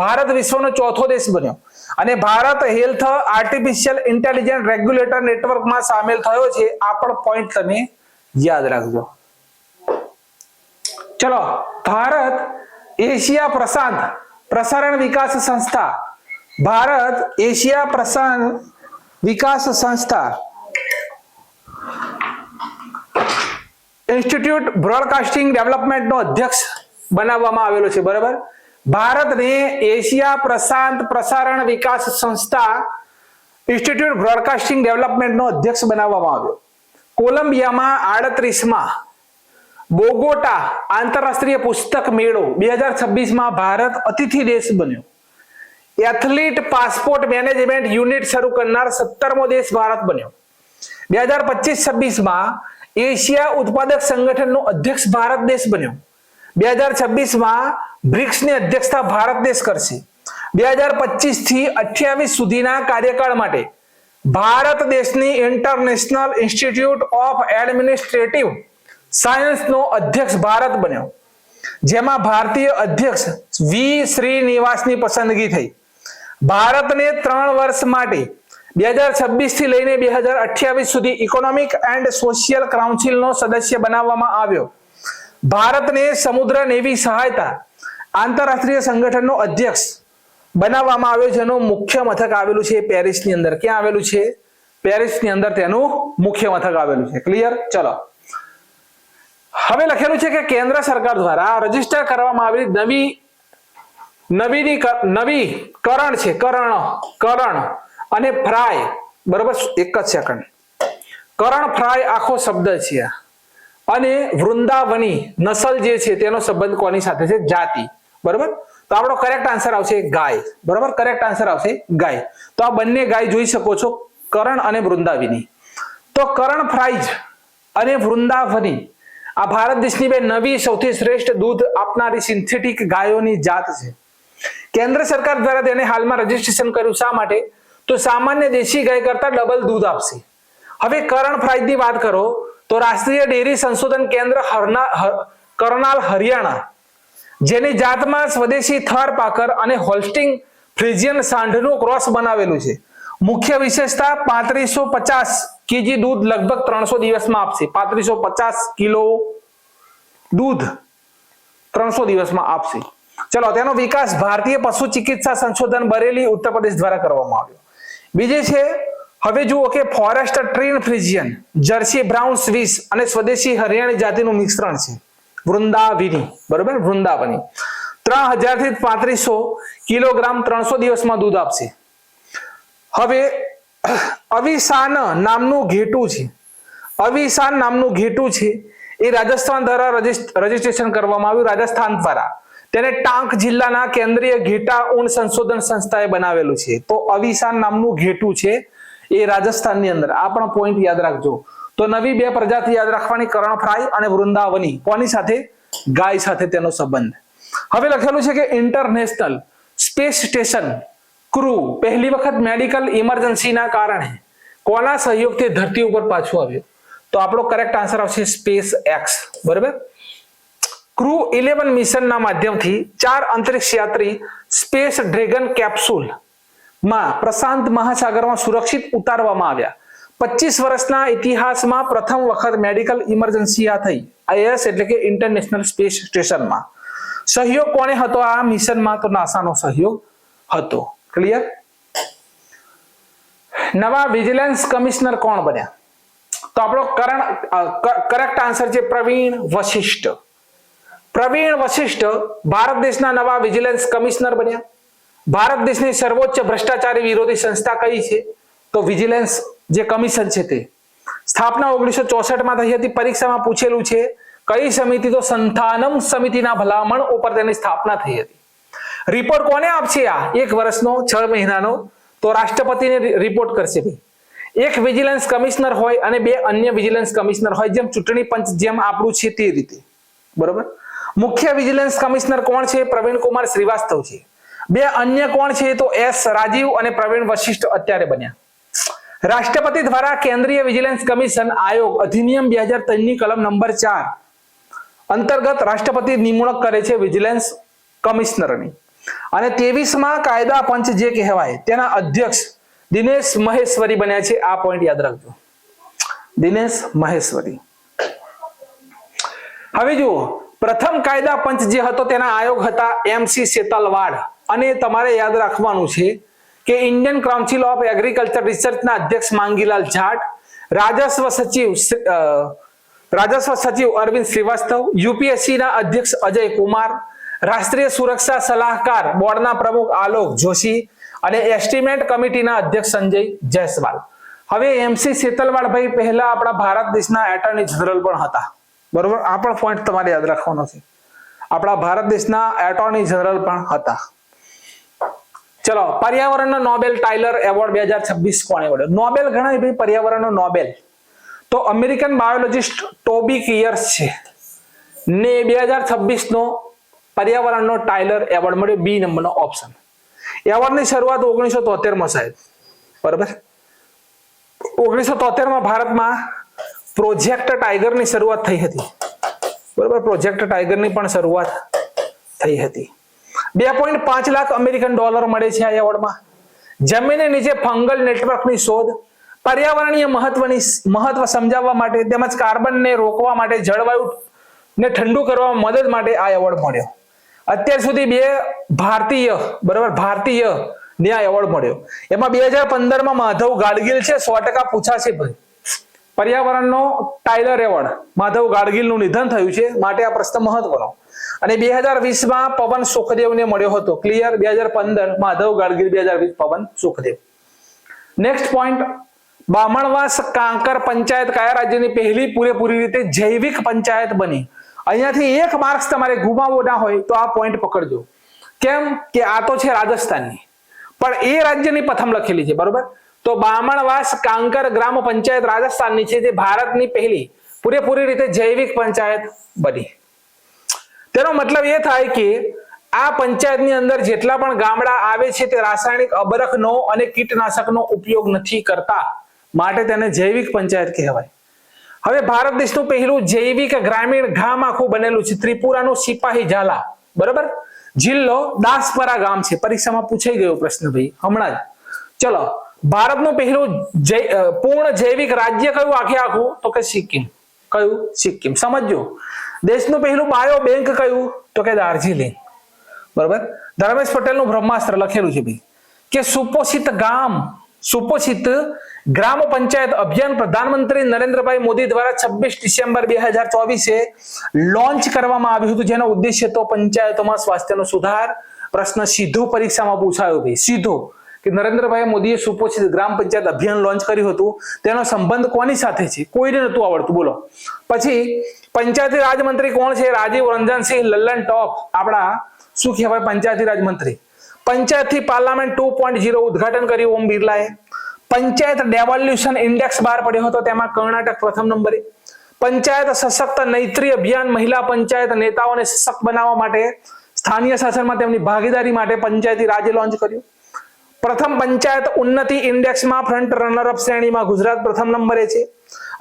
ભારત વિશ્વનો ચોથો દેશ બન્યો, અને Bharat health artificial intelligence regulator નેટવર્કમાં સામેલ થયો છે. આ પણ પોઈન્ટ તમે યાદ રાખજો. ચલો, ભારત एशिया प्रशांत प्रसारण विकास संस्था, भारत एशिया प्रसारण विकास संस्था इंस्टिट्यूट ब्रॉडकास्टिंग डेवलपमेंट नो अध्यक्ष बनाववामां आवेलो छे। बराबर, भारत ने एशिया प्रशांत प्रसारण विकास संस्था इंस्टिट्यूट ब्रॉडकास्टिंग डेवलपमेंट नो अध्यक्ष बनाववामां आव्यो। कोलंबियामां 38मा बोगोटा आंतरराष्ट्रीय पुस्तक मेळो 2026 માં ભારત અતિથિ દેશ બન્યો। એથલીટ પાસપોર્ટ મેનેજમેન્ટ યુનિટ શરૂ કરનાર 17મો દેશ ભારત બન્યો। 2025-26 માં એશિયા ઉત્પાદક સંગઠનનો અધ્યક્ષ ભારત દેશ બન્યો। 2026 માં બ્રિક્સની અધ્યક્ષતા ભારત દેશ કરશે। 2025 થી 28 સુધીના કાર્યકાળ માટે ભારત દેશની international institute of administrative science नो अध्यक्ष भारत बन्यो, जेमा भारतीय अध्यक्ष वी श्रीनिवासनी पसंदगी थई। भारत ने 3 वर्ष माटे 2026 थी लईने 2028 सुधी इकोनॉमिक एंड सोशियल काउंसिल नो सदस्य बनाववामां आव्यो। भारत ने समुद्र नेवी सहायता आंतरराष्ट्रीय संगठन नो अध्यक्ष बनाववामां आव्यो, जेनो मुख्य मथक आवेलुं छे पेरिस नी अंदर। क्यां आवेलुं छे? पेरिस नी अंदर तेनुं मुख्य मथक आवेलुं छे। क्लियर? चलो, હવે લખેલું છે કે કેન્દ્ર સરકાર દ્વારા રજીસ્ટર કરવામાં આવેલી નવીકરણ છે, કરણ અને ફ્રાય, બરોબર, એક જ સેકન્ડ, કરણ ફ્રાય આખો શબ્દ છે અને વૃંદાવની નસલ જે છે તેનો સંબંધ કોની સાથે છે? જાતિ। બરોબર, તો આપણો કરેક્ટ આન્સર આવશે ગાય। બરોબર, કરેક્ટ આન્સર આવશે ગાય। તો આ બંને ગાય જોઈ શકો છો, કરણ અને વૃંદાવની। તો કરણ ફ્રાઇજ અને વૃંદાવની આ ભારત દેશની બે નવી સૌથી શ્રેષ્ઠ દૂધ આપનારી સિન્થેટિક ગાયોની જાત છે। કેન્દ્ર સરકાર દ્વારા તેને હાલમાં રજીસ્ટ્રેશન કર્યું। શા માટે? તો સામાન્ય દેશી ગાય કરતા ડબલ દૂધ આપશે। હવે કરણ ફ્રાઇજની વાત કરો તો રાષ્ટ્રીય ડેરી સંશોધન કેન્દ્ર કરનાલ હરિયાણા, જેની જાતમાં સ્વદેશી થર પાકર અને હોલ્સ્ટીન ફ્રીજીયન સાંઢનું ક્રોસ બનાવેલું છે। मुख्य विशेषता 3550 केजी दूध लगभग 300 दिवस में आपसे। 3550 किलो दूध 300 दिवस में आपसे। चलो, तेनो विकास भारतीय पशु चिकित्सा संशोधन बरेली उत्तर प्रदेश द्वारा करवामां आव्यो। बीजे छे, हवे जुओ के forest train Friesian, Jersey brown Swiss અને સ્વદેશી હરિયાણી જાતિનું મિશ્રણ છે વૃંદાવની। બરોબર, વૃંદાવની 3000 થી 3500 કિલોગ્રામ 300 દિવસમાં दूध આપશે। હવે અવિશાન નામનું ઘેટું છે, અવિશાન નામનું ઘેટું છે એ રાજસ્થાન દ્વારા રજીસ્ટ્રેશન કરવામાં આવ્યું। રાજસ્થાન દ્વારા તેને ટાંક જિલ્લાના કેન્દ્રીય ઘેટા ઊન સંશોધન સંસ્થાએ બનાવેલું છે। તો અવિશાન નામનું ઘેટું છે એ રાજસ્થાનની અંદર। આ પણ પોઈન્ટ યાદ રાખજો। તો નવી બે પ્રજાતિ યાદ રાખવાની, કરણ ફ્રાય અને વૃંદાવની, કોની સાથે? ગાય સાથે તેનો સંબંધ। હવે લખેલું છે કે ઇન્ટરનેશનલ સ્પેસ સ્ટેશન ક્રૂ પહેલી વખત મેડિકલ ઇમરજન્સી ના કારણે કોના સહયોગથી ધરતી ઉપર પાછું આવ્યું? તો આપણો કરેક્ટ આન્સર આવશે સ્પેસ એક્સ। બરાબર, ક્રૂ 11 મિશનના માધ્યમથી 4 અંતરિક્ષ યાત્રી સ્પેસ ડ્રેગન કેપ્સ્યુલ માં પ્રશાંત મહાસાગરમાં સુરક્ષિત ઉતારવામાં આવ્યા। 25 વર્ષના ઇતિહાસમાં પ્રથમ વખત મેડિકલ ઇમરજન્સી આ થઈ। ISS એટલે કે ઇન્ટરનેશનલ સ્પેસ સ્ટેશનમાં સહયોગ કોને હતો આ મિશનમાં? તો નાસાનો સહયોગ હતો। ક્લિયર? નવા વિજિલન્સ કમિશનર કોણ બન્યા? તો આપણો કરેક્ટ આન્સર છે પ્રવીણ વશિષ્ઠ। પ્રવીણ વશિષ્ઠ ભારત દેશના નવા વિજિલન્સ કમિશનર બન્યા। ભારત દેશની સર્વોચ્ચ ભ્રષ્ટાચારી વિરોધી સંસ્થા કઈ છે? તો વિજિલન્સ જે કમિશન છે તે સ્થાપના 1964 માં થઈ હતી। પરીક્ષામાં પૂછેલું છે કઈ સમિતિ? તો સંથાનમ સમિતિના ભલામણ ઉપર તેની સ્થાપના થઈ હતી। रिपोर्ट कोने आपसे आ 1 वर्षनो 6 महीनानो? तो राष्ट्रपतिने रिपोर्ट करशे। एक विजिलन्स कमिश्नर होय अने बे अन्य विजिलन्स कमिश्नर होय, जेम चूंटणी पंच जेम आपणुं छे ते रीते। बरोबर, मुख्य विजिलन्स कमिश्नर कोण छे? प्रवीण कुमार श्रीवास्तव छे। बे अन्य कोण छे? तो एस राजीव अने प्रवीण वशिष्ठ अत्यारे बन्या। राष्ट्रपति द्वारा केंद्रीय विजिलन्स कमिशन आयोग अधिनियम 2003 ની કલમ નંબર 4 अंतर्गत राष्ट्रपति निमणूक करे छे विजिलन्स कमिश्नरनी। અને 23માં કાયદા પંચ જે કહેવાય તેના અધ્યક્ષ દિનેશ મહેશ્વરી બન્યા છે। આ પોઈન્ટ યાદ રાખજો, દિનેશ મહેશ્વરી। હવે જુઓ, પ્રથમ કાયદા પંચ જે હતો તેના આયોગ હતા MC સેતલવાડ, અને તમારે યાદ રાખવાનું છે કે ઇન્ડિયન કાઉન્સિલ ઓફ એગ્રીકલ્ચર રિસર્ચના અધ્યક્ષ માંગીલાલ જાટ, રાજસ્વ સચિવ અરવિંદ શ્રીવાસ્તવ, UPSC ના અધ્યક્ષ અજય કુમાર, રાષ્ટ્રીય સુરક્ષા સલાહકાર બોર્ડના પ્રમુખ આલોક જોશી અને એસ્ટિમેટ કમિટીના અધ્યક્ષ સંજય જયસ્વાલ. હવે MC સેતલવાડ ભાઈ પહેલા આપણા ભારત દેશના એટર્ની જનરલ પણ હતા, બરોબર? આ પણ પોઈન્ટ તમારે યાદ રાખવાનો છે. આપણા ભારત દેશના એટર્ની જનરલ પણ હતા. ચલો, પર્યાવરણનો નોબેલ ટાઇલર એવોર્ડ 2026 કોને મળ્યો? નોબેલ ગણાય ભાઈ પર્યાવરણનો નોબેલ તો અમેરિકન બાયોલોજિસ્ટ ટોબી કિયર્સ છે ને 2026 નો પર્યાવરણનો ટાઇલર એવોર્ડ મળ્યો, બી નંબરનો ઓપ્શન. એવોર્ડની શરૂઆત 1973 માં સાહેબ, બરાબર? 1973 માં ભારતમાં પ્રોજેક્ટ ટાઈગરની શરૂઆત થઈ હતી, બરાબર? પ્રોજેક્ટ ટાઈગરની પણ શરૂઆત થઈ હતી. 2.5 લાખ અમેરિકન ડોલર મળે છે આ એવોર્ડમાં. જમીનની નીચે ફંગલ નેટવર્કની શોધ, પર્યાવરણીય મહત્વ સમજાવવા માટે તેમજ કાર્બનને રોકવા માટે, જળવાયુને ઠંડુ કરવામાં મદદ માટે આ એવોર્ડ મળ્યો. અત્યાર સુધી 2 ભારતીય, બરાબર, ભારતીય ને આ એવોર્ડ મળ્યો. એમાં 2015 માં માધવ ગાડગીલ છે, 100% પૂછાશે ભાઈ. પર્યાવરણનો ટાઇલર એવોર્ડ માધવ ગાડગીલનું નિધન થયું છે, માટે આ પ્રશ્ન મહત્વનો. અને 2020 માં પવન સુખદેવને મળ્યો હતો. ક્લિયર? 2015 માધવ ગાડગીલ, 2020 પવન સુખદેવ. નેક્સ્ટ પોઈન્ટ, બામણવાસ કાંકર પંચાયત કયા રાજ્યની પહેલી પૂરેપૂરી રીતે જૈવિક પંચાયત બની? અહીંયાથી 1 માર્ક્સ તમારે ગુમાવવો ના હોય તો આ પોઈન્ટ પકડજો. કેમ કે આ તો છે રાજસ્થાનની, પણ એ રાજ્યની પ્રથમ લખેલી છે, બરોબર? તો બામણવાસ કાંકર ગ્રામ પંચાયત રાજસ્થાનની છે, જે ભારતની પહેલી પૂરેપૂરી રીતે જૈવિક પંચાયત બની. તેનો મતલબ એ થાય કે આ પંચાયતની અંદર જેટલા પણ ગામડા આવે છે તે રાસાયણિક અબરખનો અને કીટનાશકનો ઉપયોગ નથી કરતા, માટે તેને જૈવિક પંચાયત કહેવાય. હવે ભારત દેશનું પહેલું જૈવિક ગ્રામીણ ગામ આખું બનેલું છે ત્રિપુરાનું સિપાહી ઝાલા, બરાબર? જિલ્લો દાસપરા ગામ છે. પરીક્ષામાં પૂછાઈ ગયો પ્રશ્ન ભાઈ હમણાં જ. ચલો, ભારતનું પહેલું પૂર્ણ જૈવિક રાજ્ય કયું આખું? તો કે સિક્કિમ. કયું? સિક્કિમ. સમજો. દેશનું પહેલું બાયો બેંક કયું? તો કે દાર્જિલિંગ, બરાબર? ધર્મેશ પટેલનું બ્રહ્માસ્ત્ર લખેલું છે ભાઈ કે સુપોષિત ગ્રામ પંચાયત અભિયાન પ્રધાનમંત્રી નરેન્દ્રભાઈ મોદી દ્વારા 26 ડિસેમ્બર 2024 લોન્ચ કરવામાં આવ્યું હતું, જેનો ઉદ્દેશ્ય તો પંચાયતોમાં સ્વાસ્થ્યનો સુધાર. પ્રશ્ન સીધો પરીક્ષામાં પૂછાયો ભાઈ, સીધો, કે નરેન્દ્રભાઈ મોદીએ સુપોષિત ગ્રામ પંચાયત અભિયાન લોન્ચ કર્યું હતું, તેનો સંબંધ કોની સાથે છે? કોઈને નતું આવડતું, બોલો. પછી પંચાયતી રાજ મંત્રી કોણ છે? રાજીવ રંજનસિંહ લલ્લન ટોપ. આપણા શું કહેવાય પંચાયતી રાજ મંત્રી. પંચાયતથી પાર્લામેન્ટ 2.0 ઉદ્ઘાટન કર્યું ઓમ બિરલાએ. પંચાયત ડેવોલ્યુશન ઇન્ડેક્સ બહાર પડ્યો હતો, તેમાં કર્ણાટક પ્રથમ નંબરે. પંચાયત સશક્ત નૈત્રી અભિયાન મહિલા પંચાયત નેતાઓને સશક્ત બનાવવા માટે, સ્થાનીય શાસનમાં તેમની ભાગીદારી માટે પંચાયતી રાજે લોન્ચ કર્યું. પ્રથમ પંચાયત ઉન્નતિ ઇન્ડેક્સમાં ફ્રન્ટ રનરઅપ શ્રેણીમાં ગુજરાત પ્રથમ નંબરે છે.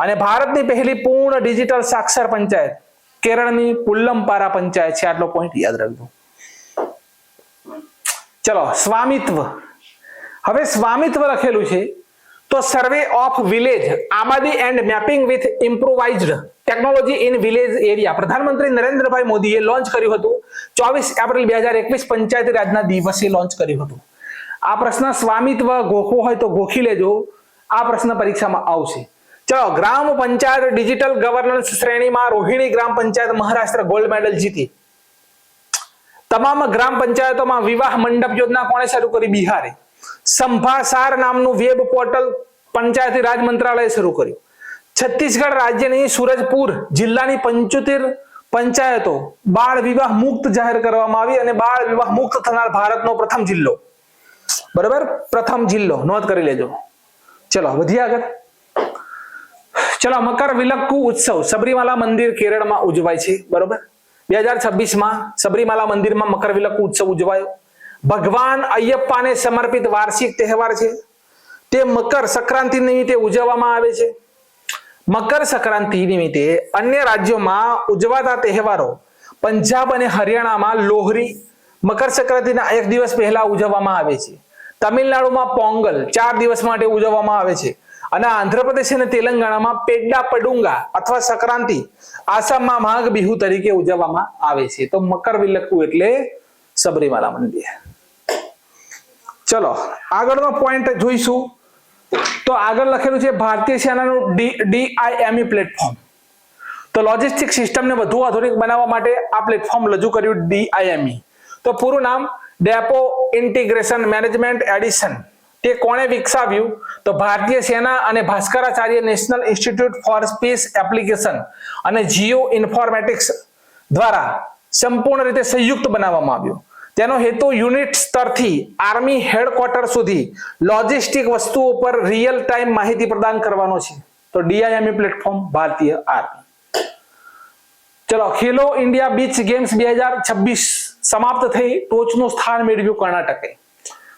અને ભારતની પહેલી પૂર્ણ ડિજિટલ સાક્ષર પંચાયત કેરળની પુલ્લમપારા પંચાયત છે. આટલો પોઈન્ટ યાદ રાખજો. ચલો, સ્વામિત્વ. હવે સ્વામિત્વ લખેલું છે તો survey of village abadi and mapping with improvised technology in village area પ્રધાનમંત્રી નરેન્દ્રભાઈ મોદીએ લોન્ચ કર્યું હતું 24 એપ્રિલ 2021 પંચાયતી રાજના દિવસે લોન્ચ કર્યું હતું. આ પ્રશ્ન સ્વામિત્વ ગોખવો હોય તો ગોખી લેજો, આ પ્રશ્ન પરીક્ષામાં આવશે. ચલો, ગ્રામ પંચાયત ડિજિટલ ગવર્નન્સ શ્રેણીમાં રોહિણી ગ્રામ પંચાયત મહારાષ્ટ્ર ગોલ્ડ મેડલ જીતી. તમામ ગ્રામ પંચાયતોમાં વિવાહ મંડપ યોજના કોણે શરૂ કરી? બિહારે. સંભાસાર નામનું વેબ પોર્ટલ પંચાયતી રાજ મંત્રાલયે શરૂ કર્યું. છત્તીસગઢ રાજ્યની સુરજપુર જિલ્લાની 75 પંચાયતો બાળ વિવાહ મુક્ત જાહેર કરવામાં આવી અને બાળ વિવાહ મુક્ત થનાર ભારતનો પ્રથમ જિલ્લો, બરાબર? પ્રથમ જિલ્લો, નોંધ કરી લેજો. ચલો વધીએ આગળ. ચલો, મકર વિલક્કુ ઉત્સવ સબરીમાલા મંદિર કેરળમાં ઉજવાય છે, બરોબર? 2026 માં સબરીમાલા મંદિરમાં મકર વિલક્કુ ઉત્સવ ઉજવાયો. ભગવાન અયપ્પાને સમર્પિત વાર્ષિક તહેવાર છે. તે મકર સંક્રાંતિ નિમિત્તે ઉજવવામાં આવે છે. મકર સંક્રાંતિ નિમિત્તે અન્ય રાજ્યોમાં ઉજવાતા તહેવારો પંજાબ અને હરિયાણામાં લોહરી મકર સંક્રાંતિના 1 દિવસ પહેલા ઉજવવામાં આવે છે. તમિલનાડુમાં પોંગલ 4 દિવસ માટે ઉજવવામાં આવે છે. અને આંધ્રપ્રદેશ અને તેલંગાણામાં પેડ્ડા પડુંગા અથવા સંક્રાંતિ, આસામમાં માઘ બિહુ તરીકે ઉજવવામાં આવે છે. તો મકરવિલક્કુ એટલે સબરીમાલા મંદિર. ચલો આગળનો પોઈન્ટ જોઈશું. તો આગળ લખેલું છે ભારતીય સેનાનું DIME પ્લેટફોર્મ. તો લોજિસ્ટિક સિસ્ટમને વધુ આધુનિક બનાવવા માટે આ પ્લેટફોર્મ રજૂ કર્યું DIME. તો પૂરું નામ ડેપો ઇન્ટિગ્રેશન મેનેજમેન્ટ એડિશન. તે કોણે વિકસાવ્યું? તો ભારતીય સેના અને Bhaskaracharya national institute for space application અને જીઓ ઇન્ફોર્મેટિક્સ દ્વારા સંપૂર્ણ રીતે સંયુક્ત બનાવવામાં આવ્યું. તેનો હેતુ યુનિટ સ્તરથી આર્મી હેડક્વાર્ટર સુધી લોજિસ્ટિક વસ્તુઓ પર રિયલ ટાઈમ માહિતી પ્રદાન કરવાનો છે. તો DIME પ્લેટફોર્મ ભારતીય આર્મી. ચલો ખેલો ઇન્ડિયા બીચ ગેમ્સ 2026 સમાપ્ત થઈ ટોચનું સ્થાન મેળવ્યું કર્ણાટકે.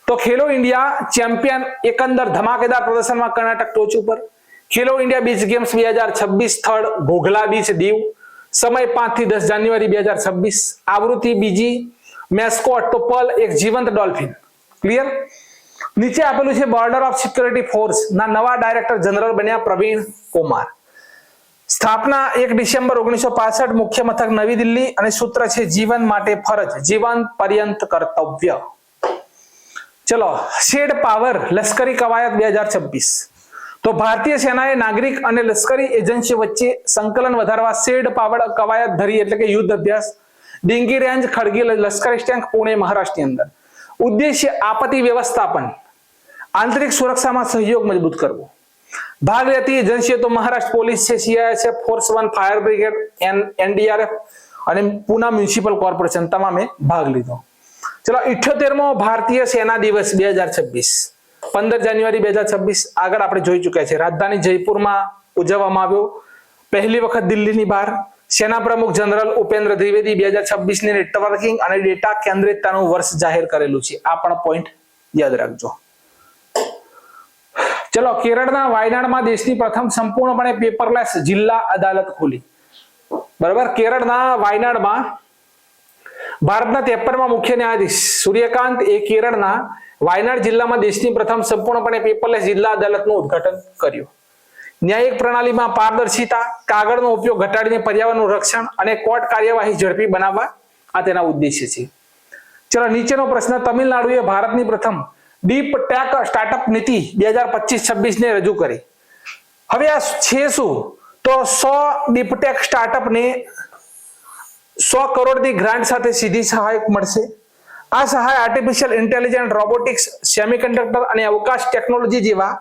તો ખેલો ઇન્ડિયા ચેમ્પિયન એકંદર ધમાકેદાર પ્રદર્શનમાં કર્ણાટક ટોચ ઉપર. ખેલો ઇન્ડિયા બીચ ગેમ્સ 2026 સ્થળ ઘોઘલા બીચ દીવ. સમય 5 થી 10 જાન્યુઆરી 2026. આવૃત્તિ બીજી. મેસ્કોટ તો પલ એક જીવંત ડોલ્ફિન. ક્લિયર? નીચે આપેલું છે બોર્ડર ઓફ સિક્યોરિટી ફોર્સ ના નવા ડાયરેક્ટર જનરલ બન્યા પ્રવીણ કુમાર. સ્થાપના 1 ડિસેમ્બર 1965. મુખ્ય મથક નવી દિલ્હી અને સૂત્ર છે જીવન માટે ફરજ, જીવન પર્યંત કર્તવ્ય. ચલો શેડ પાવર લશ્કરી કવાયત 2026. તો ભારતીય સેનાએ નાગરિક અને લશ્કરી એજન્સી વચ્ચે સંકલન વધારવા શેડ પાવર કવાયત ધરી એટલે કે યુદ્ધ અભ્યાસ. ડિંગી રેન્જ ખડગી લશ્કરી સ્ટેન્ક પુણે મહારાષ્ટ્રની અંદર. ઉદ્દેશ્ય આપત્તિ વ્યવસ્થાપન, આંતરિક સુરક્ષામાં સહયોગ મજબૂત કરવો. ભાગ લેતી એજન્સીઓ તો મહારાષ્ટ્ર પોલીસ છે, CISF, force 1 fire brigade, NDRF અને પુના મ્યુનિસિપલ કોર્પોરેશન તમામે ભાગ લીધો. ચલો 78મો ભારતીય સેના દિવસ 2026 15 જાન્યુઆરી 2026 આગળ આપણે જોઈ ચૂક્યા છે. રાજધાની જયપુરમાં ઉજવવામાં આવ્યો. પહેલી વખત દિલ્હીની બહાર. સેના પ્રમુખ જનરલ ઉપેન્દ્ર દ્વિવેદી 2026 ની નેટવર્કિંગ અને ડેટા કેન્દ્રિતતાનું વર્ષ જાહેર કરેલું છે. આ પણ પોઈન્ટ યાદ રાખજો. ચલો કેરળના વાયનાડમાં દેશની પ્રથમ સંપૂર્ણપણે પેપરલેસ જિલ્લા અદાલત ખોલી. બરાબર. કેરળના વાયનાડમાં ભારતના 53મા મુખ્ય ન્યાયાધીશ સૂર્યકાંત એ કેરળના વાયનાડ જિલ્લામાં દેશની પ્રથમ સંપૂર્ણપણે પેપરલેસ જિલ્લા અદાલતનું ઉદ્ઘાટન કર્યું. ન્યાયિક પ્રણાલીમાં પારદર્શિતા, કાગળનો ઉપયોગ ઘટાડીને પર્યાવરણનું રક્ષણ અને કોર્ટ કાર્યવાહી ઝડપી બનાવવા આ તેના ઉદ્દેશ્ય છે. ચલો નીચેનો પ્રશ્ન. તમિલનાડુએ ભારતની પ્રથમ ડીપ ટેક સ્ટાર્ટઅપ નીતિ 2025-26 ને રજૂ કરી. હવે આ છે શું? તો 100 ડીપ ટેક સ્ટાર્ટઅપને 100 કરોડની ગ્રાન્ટ સાથે સીધી સહાય મળશે. આ સહાય આર્ટિફિશિયલ ઇન્ટેલિજન્સ, રોબોટિક્સ, સેમિકન્ડક્ટર અને અવકાશ ટેકનોલોજી જેવા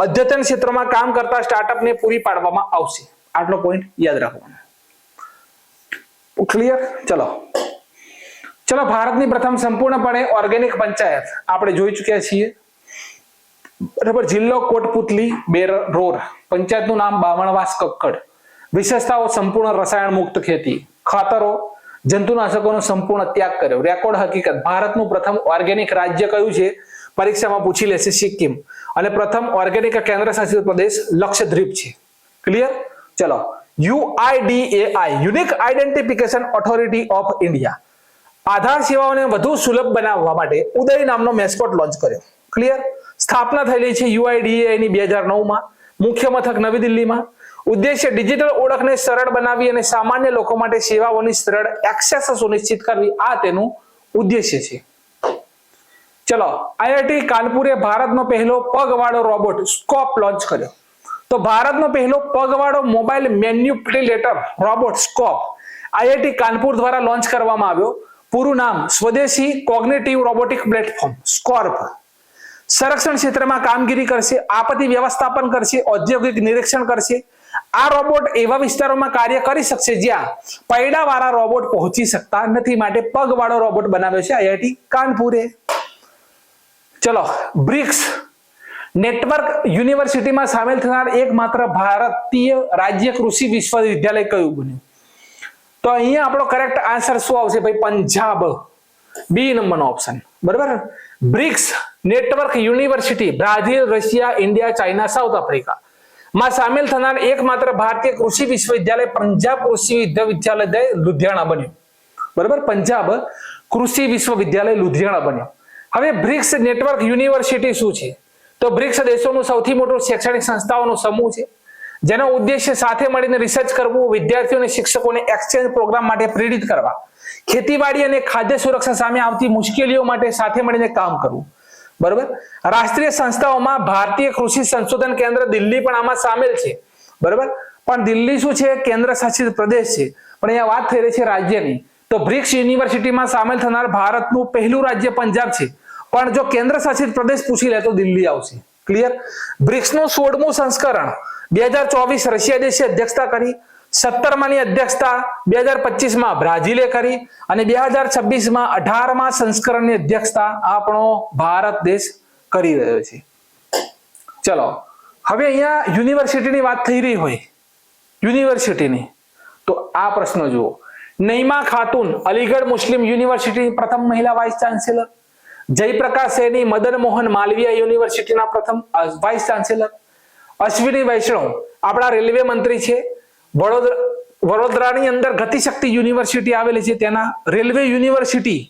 અદ્યતન ક્ષેત્રોમાં કામ કરતા સ્ટાર્ટઅપને પૂરી પાડવામાં આવશે. આટલો પોઈન્ટ યાદ રાખવાનો. ક્લિયર? ચલો ભારતની પ્રથમ સંપૂર્ણપણે ઓર્ગેનિક પંચાયત આપણે જોઈ ચૂક્યા છીએ. બરાબર. જિલ્લો કોટપુતલી બેરોર. પંચાયતનું નામ બામણવાસ કક્કડ. વિશેષતાઓ સંપૂર્ણ રસાયણ મુક્ત ખેતી, ખાતરો, જંતુનાશકોનો સંપૂર્ણ ત્યાગ કર્યો. રેકોર્ડ હકીકત. ભારતનું પ્રથમ ઓર્ગેનિક રાજ્ય કયું છે? પરીક્ષામાં પૂછી લેશે સિક્કિમ. અને પ્રથમ ઓર્ગેનિક કેન્દ્ર શાસિત પ્રદેશ લક્ષદ્વીપ છે. ક્લિયર? ચલો UIDAI unique identification authority of India Aadhaar સેવાઓને વધુ સુલભ બનાવવા માટે ઉદય નામનો મેસ્કોટ લોન્ચ કર્યો. ક્લિયર? સ્થાપના થયેલી છે UIDAI ની 2009માં. મુખ્ય મથક નવી દિલ્હીમાં. ઉદ્દેશ્ય ડિજિટલ ઓળખને સરળ બનાવી અને સામાન્ય લોકો માટે સેવાઓની સરળ એક્સેસ સુનિશ્ચિત કરવી. આ તેનું ઉદ્દેશ્ય છે. ચલો IIT કાનપુરે ભારતનો પહેલો પગવાળો રોબોટ સ્કોપ લોન્ચ કર્યો. તો ભારતનો પહેલો પગવાળો mobile manipulator robot Scope IIT Kanpur દ્વારા લોન્ચ કરવામાં આવ્યો. પૂરું નામ સ્વદેશી કોગ્નિટિવ રોબોટિક પ્લેટફોર્મ સ્કોર્પ. સંરક્ષણ ક્ષેત્રમાં કામગીરી કરશે, આપત્તિ વ્યવસ્થાપન કરશે, ઔદ્યોગિક નિરીક્ષણ કરશે. આ રોબોટ એવા વિસ્તારોમાં કાર્ય કરી શકશે જ્યાં પૈડાવાળા રોબોટ પહોંચી શકતા નથી, માટે પગવાળો રોબોટ બનાવ્યો છે IIT કાનપુરે. ચલો બ્રિક્સ નેટવર્ક યુનિવર્સિટીમાં સામેલ થનાર એકમાત્ર ભારતીય રાજ્ય કૃષિ વિશ્વવિદ્યાલય કયું બન્યું? તો અહીંયા આપણો કરેક્ટ આન્સર શું આવશે ભાઈ? પંજાબ. બી નંબરનો ઓપ્શન. બરાબર. BRICS network university Brazil, Russia, India, China, south Africa માં સામેલ થનાર એકમાત્ર ભારતીય કૃષિ વિશ્વવિદ્યાલય પંજાબ કૃષિ વિશ્વવિદ્યાલય લુધિયાણા બન્યું. બરાબર. પંજાબ કૃષિ વિશ્વવિદ્યાલય લુધિયાણા બન્યું. હવે બ્રિક્સ નેટવર્ક યુનિવર્સિટી શું છે? તો બ્રિક્સ દેશોનું સૌથી મોટું શૈક્ષણિક સંસ્થાઓનો સમૂહ છે, જેનો ઉદ્દેશ્ય સાથે મળીને રિસર્ચ કરવું, વિદ્યાર્થીઓ અને શિક્ષકોને એક્સચેન્જ પ્રોગ્રામ માટે પ્રેરિત કરવા, ખેતીવાડી અને ખાદ્ય સુરક્ષા સામે આવતી મુશ્કેલીઓ માટે સાથે મળીને કામ કરવું. બરોબર. રાષ્ટ્રીય સંસ્થાઓમાં ભારતીય કૃષિ સંશોધન કેન્દ્ર દિલ્હી પણ આમાં સામેલ છે. બરોબર. પણ દિલ્હી શું છે? કેન્દ્ર શાસિત પ્રદેશ છે, પણ અહીંયા વાત થઈ રહી છે રાજ્યની. તો બ્રિક્સ યુનિવર્સિટીમાં સામેલ થનાર ભારતનું પહેલું રાજ્ય પંજાબ છે, પણ જો કેન્દ્ર શાસિત પ્રદેશ પૂછી લે તો દિલ્હી આવશે. ક્લિયર? બ્રિક્સનું 16મું સંસ્કરણ 2024 રશિયા દેશે અધ્યક્ષતા કરી, 17માની અધ્યક્ષતા 2025માં બ્રાઝિલે કરી અને 2026માં 18મા સંસ્કરણની અધ્યક્ષતા આપણો ભારત દેશ કરી રહ્યો છે. ચલો, હવે અહીંયા યુનિવર્સિટીની વાત થઈ રહી હોય, યુનિવર્સિટીની, તો આ પ્રશ્ન જુઓ. નઈમા ખાતુન અલીગઢ મુસ્લિમ યુનિવર્સિટીની પ્રથમ મહિલા વાઇસ ચાન્સેલર, જયપ્રકાશ સૈની મદન મોહન માલવીય યુનિવર્સિટીના પ્રથમ વાઇસ ચાન્સેલર, અશ્વિની વૈષ્ણવ આપણા રેલવે મંત્રી છે, વડોદરાની અંદર ગતિશક્તિ યુનિવર્સિટી આવેલી છે, તેના રેલવે યુનિવર્સિટી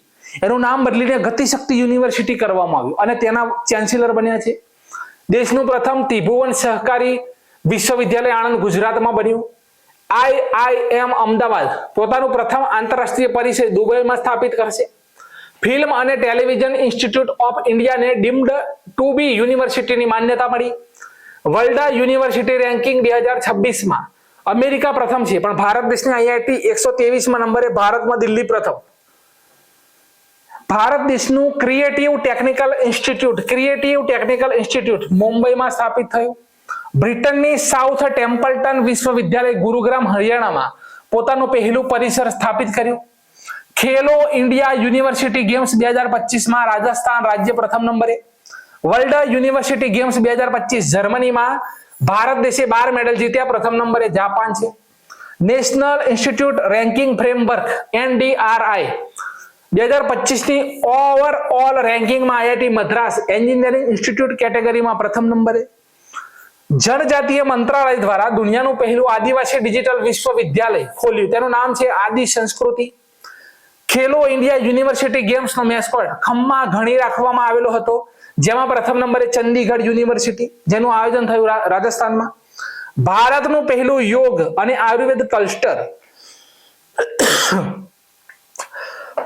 એનું નામ બદલીને ગતિશક્તિ યુનિવર્સિટી કરવામાં આવ્યું અને તેના ચાન્સેલર બન્યા છે. દેશનું પ્રથમ ત્રિભુવન સહકારી વિશ્વવિદ્યાલય આણંદ ગુજરાતમાં બન્યું. IIM અમદાવાદ પોતાનું પ્રથમ આંતરરાષ્ટ્રીય પરિષદ દુબઈમાં સ્થાપિત કરશે. ફિલ્મ અને ટેલિવિઝન ઇન્સ્ટિટ્યૂટ ઓફ ઇન્ડિયાને ડીમ્ડ ટુ બી યુનિવર્સિટીની માન્યતા મળી. વર્લ્ડ યુનિવર્સિટી રેન્કિંગ 2026માં અમેરિકા પ્રથમ છે, પણ ભારત દેશની IIT 123મા નંબરે, ભારતમાં દિલ્હી પ્રથમ. ભારત દેશનું ક્રિએટિવ ટેકનિકલ ઇન્સ્ટિટ્યૂટ મુંબઈમાં સ્થાપિત થયું. બ્રિટનની સાઉથ ટેમ્પલ્ટન વિશ્વવિદ્યાલય ગુરુગ્રામ હરિયાણામાં પોતાનું પહેલું પરિસર સ્થાપિત કર્યું. ખેલો ઇન્ડિયા યુનિવર્સિટી ગેમ્સ 2025માં રાજસ્થાન રાજ્ય પ્રથમ નંબરે. વર્લ્ડ યુનિવર્સિટી ગેમ્સ 2025 જર્મનીમાં ભારત દેશે 12 મેડલ જીત્યા, પ્રથમ નંબરે જાપાન છે. National institute ranking framework NDRI 2025ની ઓવરઓલ રેન્કિંગમાં IIT મદ્રાસ એન્જિનિયરિંગ ઇન્સ્ટિટ્યૂટ કેટેગરીમાં પ્રથમ નંબરે. જનજાતીય મંત્રાલય દ્વારા દુનિયાનું પહેલું આદિવાસી ડિજિટલ વિશ્વવિદ્યાલય ખોલ્યું, તેનું નામ છે આદિ સંસ્કૃતિ. ખેલો ઇન્ડિયા યુનિવર્સિટી ગેમ્સનો મેસ્કોટ ખમ્મા ઘણી રાખવામાં આવેલો હતો, જેમાં પ્રથમ નંબરે ચંદીગઢ યુનિવર્સિટી, જેનું આયોજન થયું રાજસ્થાનમાં. ભારતનું પહેલું યોગ અને આયુર્વેદ ક્લસ્ટર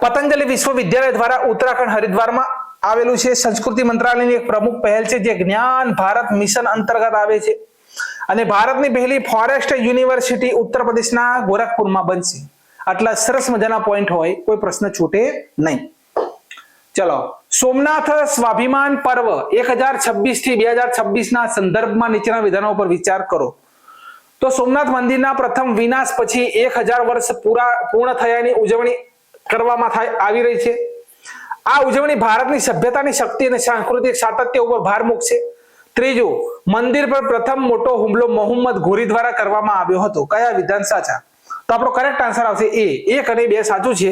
પતંજલિ વિશ્વવિદ્યાલય દ્વારા ઉત્તરાખંડ હરિદ્વારમાં આવેલું છે. સંસ્કૃતિ મંત્રાલયની એક પ્રમુખ પહેલ છે જે જ્ઞાન ભારત મિશન અંતર્ગત આવે છે. અને ભારતની પહેલી ફોરેસ્ટ યુનિવર્સિટી ઉત્તર પ્રદેશના ગોરખપુરમાં બનશે. આટલા સરસ મજાના પોઈન્ટ હોય, કોઈ પ્રશ્ન છૂટે નહીં. ચલો, સોમનાથ સ્વાભિમાન પર્વ 1026 થી 2026ના સંદર્ભમાં નીચેના વિધાનો પર વિચાર કરો. તો સોમનાથ મંદિરના પ્રથમ વિનાશ પછી 1000 વર્ષ પૂર્ણ થયાની ઉજવણી કરવામાં આવી રહી છે. આ ઉજવણી ભારતની સભ્યતાની શક્તિ અને સાંસ્કૃતિક સાતત્ય ઉપર ભાર મૂકશે. ત્રીજું, મંદિર પર પ્રથમ મોટો હુમલો મોહમ્મદ ઘોરી દ્વારા કરવામાં આવ્યો હતો. કયા વિધાન સાચા? તો આપણો કરેક્ટ આન્સર આવશે A. 1 અને 2 સાચું છે.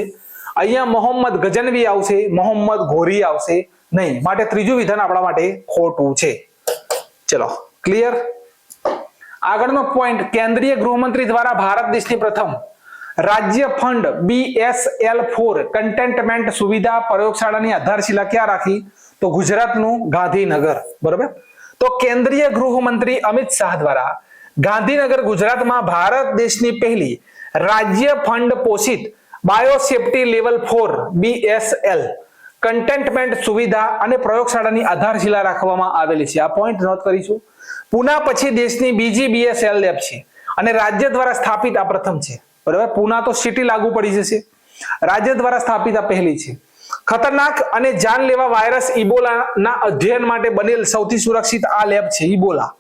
અહીંયા મોહમ્મદ ગજનવી આવશે, મોહમ્મદ ઘોરી આવશે નહીં, માટે ત્રીજું વિધાન આપણા માટે ખોટું છે. ચલો, ક્લિયર? આગળનો પોઈન્ટ, કેન્દ્રીય ગૃહમંત્રી દ્વારા ભારત દેશની પ્રથમ રાજ્ય ફંડ BSL4 કન્ટેનમેન્ટ સુવિધા પ્રયોગશાળાની આધારશિલા ક્યાં રાખી? તો ગુજરાતનું ગાંધીનગર. બરોબર. તો કેન્દ્રીય ગૃહમંત્રી અમિત શાહ દ્વારા ગાંધીનગર ગુજરાતમાં ભારત દેશની પહેલી રાજ્ય ફંડ પોષિત બાયોસેફ્ટી લેવલ 4 BSL કન્ટેનમેન્ટ સુવિધા અને પ્રયોગશાળાની આધારશિલા રાખવામાં આવેલી છે. આ પોઈન્ટ નોટ કરીશું. પુના પછી દેશની બીજી BSL લેબ છે અને રાજ્ય દ્વારા સ્થાપિત આ પ્રથમ છે. બરાબર. પુના તો સિટી લાગુ પડી જશે, રાજ્ય દ્વારા સ્થાપિત આ પહેલી છે. ખતરનાક અને જાનલેવા વાયરસ ઇબોલાના અધ્યયન માટે બનેલ સૌથી સુરક્ષિત આ લેબ છે ઇબોલા.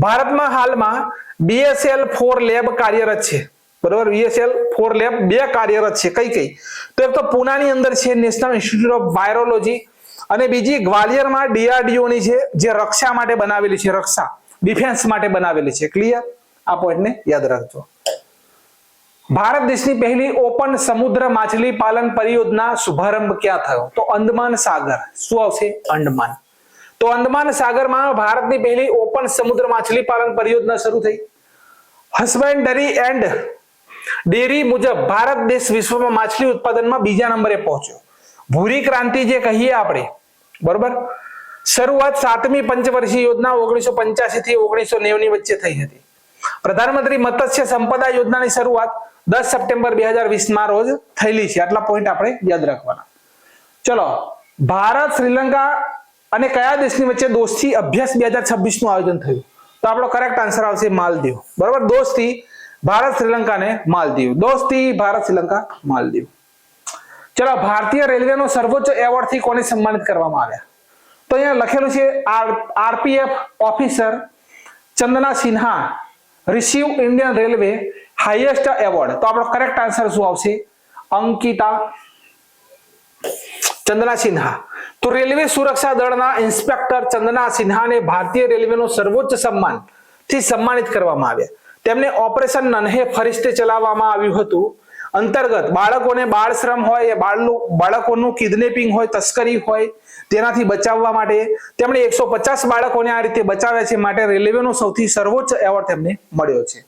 ભારતમાં હાલમાં BSL4 લેબ કાર્યરત છે. બરાબર. BSL4 લેબ 2 કાર્યરત છે. કઈ? તો એક તો પુનાની અંદર છે નેશનલ ઇન્સ્ટિટ્યૂટ ઓફ વાયરોલોજી, અને બીજી ગ્વાલિયરમાં DRDO ની છે, જે રક્ષા માટે બનાવેલી છે, રક્ષા ડિફેન્સ માટે બનાવેલી છે. ક્લિયર? આ પોઈન્ટને યાદ રાખજો. ભારત દેશની પહેલી ઓપન સમુદ્ર માછલી પાલન પરિયોજના શુભારંભ ક્યાં થયો? તો અંદમાન સાગર. શું આવશે? અંડમાન. તો અંદમાન સાગરમાં ભારતની પહેલી ઓપન સમુદ્ર માછલી પાલન પરિયોજના શરૂ થઈ. હસબેન્ડરી એન્ડ ડેરી મુજબ ભારત દેશ વિશ્વમાં માછલી ઉત્પાદનમાં બીજા નંબરે પહોંચ્યો. ભૂરી ક્રાંતિ જે કહીએ આપણે, બરોબર, શરૂઆત 7મી પંચવર્ષીય યોજના 1985 થી 1990 ની વચ્ચે થઈ હતી. પ્રધાનમંત્રી મત્સ્ય સંપદા યોજનાની શરૂઆત 10 સપ્ટેમ્બર 2020 માં રોજ થયેલી છે. આટલા પોઈન્ટ આપણે યાદ રાખવાના. ચલો, ભારત શ્રીલંકા અને કયા દેશની વચ્ચે દોસ્તી અભ્યાસ 2026 નું આયોજન થયું? તો આપણો કરેક્ટ આન્સર આવશે માલદીવ. બરાબર, દોસ્તી ભારત શ્રીલંકા ને માલદીવ. દોસ્તી ભારત શ્રીલંકા માલદીવ. ચલો, ભારતીય રેલવેનો સર્વોચ્ચ એવોર્ડ થી કોને સન્માનિત કરવામાં આવ્યા? તો અહીંયા લખેલું છે RPF officer Chandana Sinha receive Indian railway highest award. તો આપણો કરેક્ટ આન્સર શું આવશે? અંકિતા ચંદના સિન્હા. તો રેલવે સુરક્ષા દળના ઇન્સ્પેક્ટર ચંદના સિન્હાને ભારતીય રેલવેનો સર્વોચ્ચ સન્માન થી સન્માનિત કરવામાં આવ્યા. તેમને ઓપરેશન નન્હે ફરિશ્તે ચલાવવામાં આવ્યું હતું. અંતર્ગત બાળકોને બાળ શ્રમ હોય, બાળકોનું કિડનેપિંગ હોય, તસ્કરી હોય, તેનાથી બચાવવા માટે તેમણે 150 બાળકોને આ રીતે બચાવ્યા છે. માટે રેલવેનો સૌથી સર્વોચ્ચ એવોર્ડ તેમને મળ્યો છે.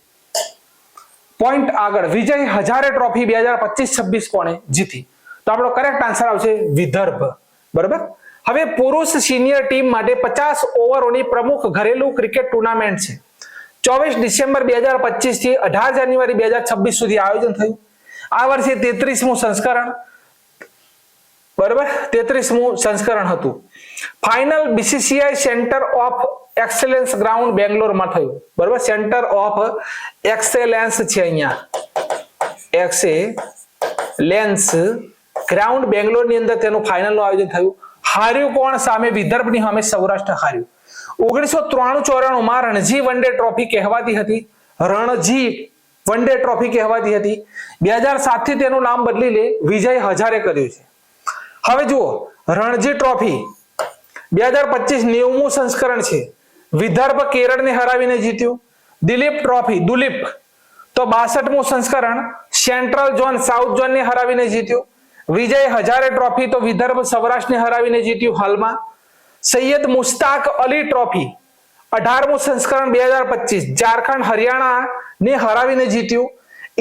પોઈન્ટ આગળ, વિજય હજારે ટ્રોફી 2025-26 કોણે જીતી? તો આપણો કરેક્ટ આન્સર આવશે વિદર્ભ. બરાબર. હવે પુરુષ સિનિયર ટીમ માટે 50 ઓવરોની પ્રમુખ ઘરેલું ક્રિકેટ ટુર્નામેન્ટ છે. 24 ડિસેમ્બર 2025 થી 18 જાન્યુઆરી 2026 સુધી આયોજન થયું. આ વર્ષે 33મું સંસ્કરણ, બરાબર, 33મું સંસ્કરણ હતું. Final BCCI centre of excellence ground બેંગ્લોરમાં થયું. બરાબર, સેન્ટર ઓફ એક્સેલન્સ છે અહીંયા, એક્સેલન્સ ગ્રાઉન્ડ બેંગ્લોરની અંદર તેનું ફાઇનલનું આયોજન થયું. હાર્યું કોણ સામે? વિદર્ભની સામે સૌરાષ્ટ્ર હાર્યું. 1993-94 માં રણજી વનડે ટ્રોફી કહેવાતી હતી. રણજી વનડે ટ્રોફી કહેવાતી હતી. 2007 થી તેનું નામ બદલી લે વિજય હજારે કર્યું છે. હવે જુઓ, રણજી ટ્રોફી 2025 90મું સંસ્કરણ છે. વિદર્ભ કેરળને હરાવીને જીત્યું. દિલીપ ટ્રોફી, દુલીપ તો 62મું સંસ્કરણ સેન્ટ્રલ ઝોન સાઉથ ઝોનને હરાવીને જીત્યું. વિજય હજારે ટ્રોફી તો વિદર્ભ સૌરાષ્ટ્રને હરાવીને જીત્યું હાલમાં. સૈયદ મુસ્તાક અલી ટ્રોફી 18મું સંસ્કરણ 2025 ઝારખંડ હરિયાણા ને હરાવીને જીત્યું.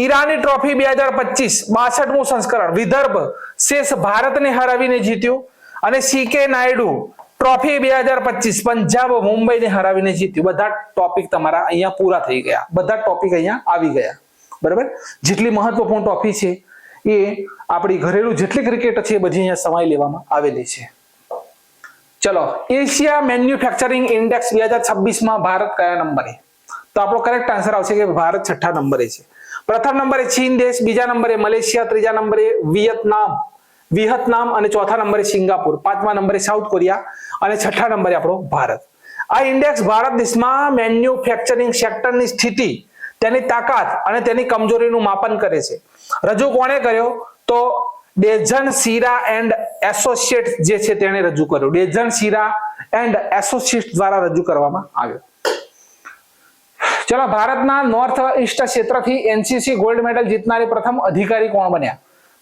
ઈરાની ટ્રોફી 2025 62મું સંસ્કરણ વિદર્ભ શેષ ભારતને હરાવીને જીત્યું. અને સીકે નાયડુ ટ્રોફી 2025 પંજાબ મુંબઈને હરાવીને જીત્યું. બધા ટોપિક તમારા અહીંયા પૂરા થઈ ગયા. બધા ટોપિક અહીંયા આવી ગયા. બરાબર, જેટલી મહત્વપૂર્ણ ટ્રોફી છે એ આપણી ઘરેલું જેટલી ક્રિકેટ છે એ બધી અહીંયા સમાઈ લેવામાં આવેલી છે. ચલો, એશિયા મેન્યુફેક્ચરિંગ ઇન્ડેક્સ 2026 માં ભારત કયા નંબરે? તો આપણો કરેક્ટ આન્સર આવશે કે ભારત 6થા નંબરે છે. પ્રથમ નંબરે ચીન દેશ, બીજા નંબરે મલેશિયા, ત્રીજા નંબરે વિયેતનામ અને ચોથા નંબરે સિંગાપુર, પાંચમા નંબરે સાઉથ કોરિયા અને છઠ્ઠા નંબરે આપણો ભારત. આ ઇન્ડેક્સ ભારત દેશમાં મેન્યુફેક્ચરિંગ સેક્ટરની સ્થિતિ, તેની તાકાત અને તેની કમજોરીનું માપન કરે છે. રજૂ કોણે કર્યો? તો ડેઝન સીરા એન્ડ એસોસિએટ્સ જે છે તેણે રજૂ કર્યો. ડેઝન સીરા એન્ડ એસોસિએટ્સ દ્વારા રજૂ કરવામાં આવ્યો. ચલો, ભારતના નોર્થ ઈસ્ટ ક્ષેત્રથી એનસીસી ગોલ્ડ મેડલ જીતનારી પ્રથમ અધિકારી કોણ બન્યા?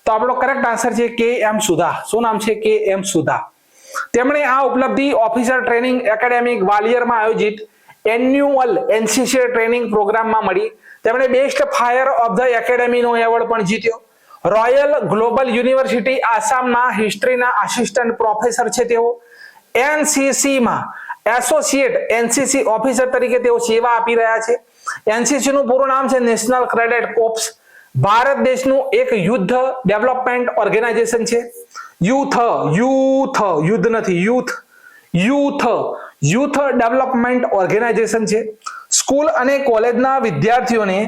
તો આપણો કરેક્ટ આન્સર છે KM સુધા. શું નામ છે? KM સુધા. તેમણે આ ઉપલબ્ધિ ઓફિસર ટ્રેનિંગ એકેડેમી ગ્વાલિયરમાં આયોજિત એન્યુઅલ એનસીસી ટ્રેનિંગ પ્રોગ્રામમાં મળી. તેમણે બેસ્ટ ફાયર ઓફ ધ એકેડેમીનો એવોર્ડ પણ જીત્યો. રોયલ ગ્લોબલ યુનિવર્સિટી આસામના હિસ્ટ્રીના આસિસ્ટન્ટ પ્રોફેસર છે તેઓ. એનસીસી માં એસોસિએટ એનસીસી ઓફિસર તરીકે તેઓ સેવા આપી રહ્યા છે. એનસીસી નું પૂરું નામ છે નેશનલ કેડેટ કોર્પ્સ. ભારત દેશનું એક યુદ્ધ ડેવલપમેન્ટ ઓર્ગેનાઇઝેશન છે. યુદ્ધ ડેવલપમેન્ટ ઓર્ગેનાઇઝેશન છે. સ્કૂલ અને કોલેજના વિદ્યાર્થીઓને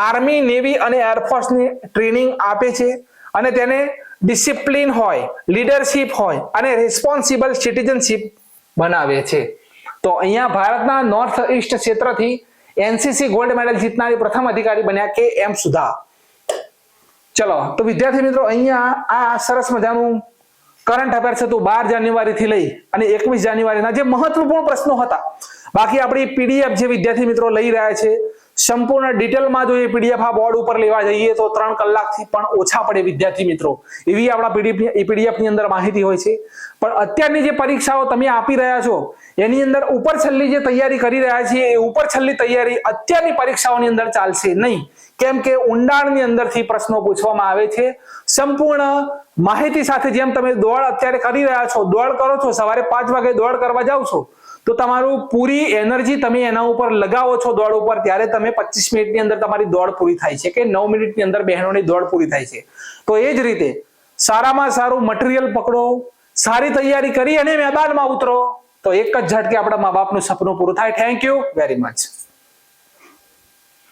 આર્મી, નેવી અને એરફોર્સની ટ્રેનિંગ આપે છે અને તેને ડિસિપ્લિન હોય, લીડરશિપ હોય અને રિસ્પોન્સિબલ સિટીઝનશિપ બનાવે છે. તો અહીંયા ભારતના નોર્થ ઈસ્ટ ક્ષેત્રથી એનસીસી ગોલ્ડ મેડલ જીતનારી પ્રથમ અધિકારી બન્યા KM સુધા. ચલો, તો વિદ્યાર્થી મિત્રો, અહીંયા આ સરસ મજાનું કરંટ અફેર્સ હતું 12 જાન્યુઆરી થી લઈ અને 21 જાન્યુઆરીના જે મહત્વપૂર્ણ પ્રશ્નો હતા. બાકી આપણી પીડીએફ જે વિદ્યાર્થી મિત્રો લઈ રહ્યા છે સંપૂર્ણ ડિટેલમાં જો એ પીડીએફ આ બોર્ડ ઉપર લેવા જઈએ તો 3 કલાકથી પણ ઓછા પડે વિદ્યાર્થી મિત્રો. એવી આપણા પીડીએફ ની અંદર માહિતી હોય છે. પણ અત્યારની જે પરીક્ષાઓ તમે આપી રહ્યા છો એની અંદર ઉપર છેલ્લી જે તૈયારી કરી રહ્યા છીએ એ ઉપર છેલ્લી તૈયારી અત્યારની પરીક્ષાઓની અંદર ચાલશે નહીં. કેમ કે ઊંડાણની અંદરથી પ્રશ્નો પૂછવામાં આવે છે. સંપૂર્ણ માહિતી સાથે, જેમ તમે દોડ અત્યારે કરી રહ્યા છો, દોડ કરો છો, સવારે 5 વાગે દોડ કરવા જાવ છો, તો તમારું પૂરી એનર્જી તમે એના ઉપર લગાવો છો દોડ ઉપર, ત્યારે તમે 25 મિનિટની અંદર તમારી દોડ પૂરી થાય છે કે 9 મિનિટની અંદર બહેનોની દોડ પૂરી થાય છે. તો એ જ રીતે સારામાં સારું મટીરિયલ પકડો, સારી તૈયારી કરી અને મેદાનમાં ઉતરો, તો એક જ ઝટકે આપણા મા બાપનું સપનું પૂરું થાય. Thank you very much.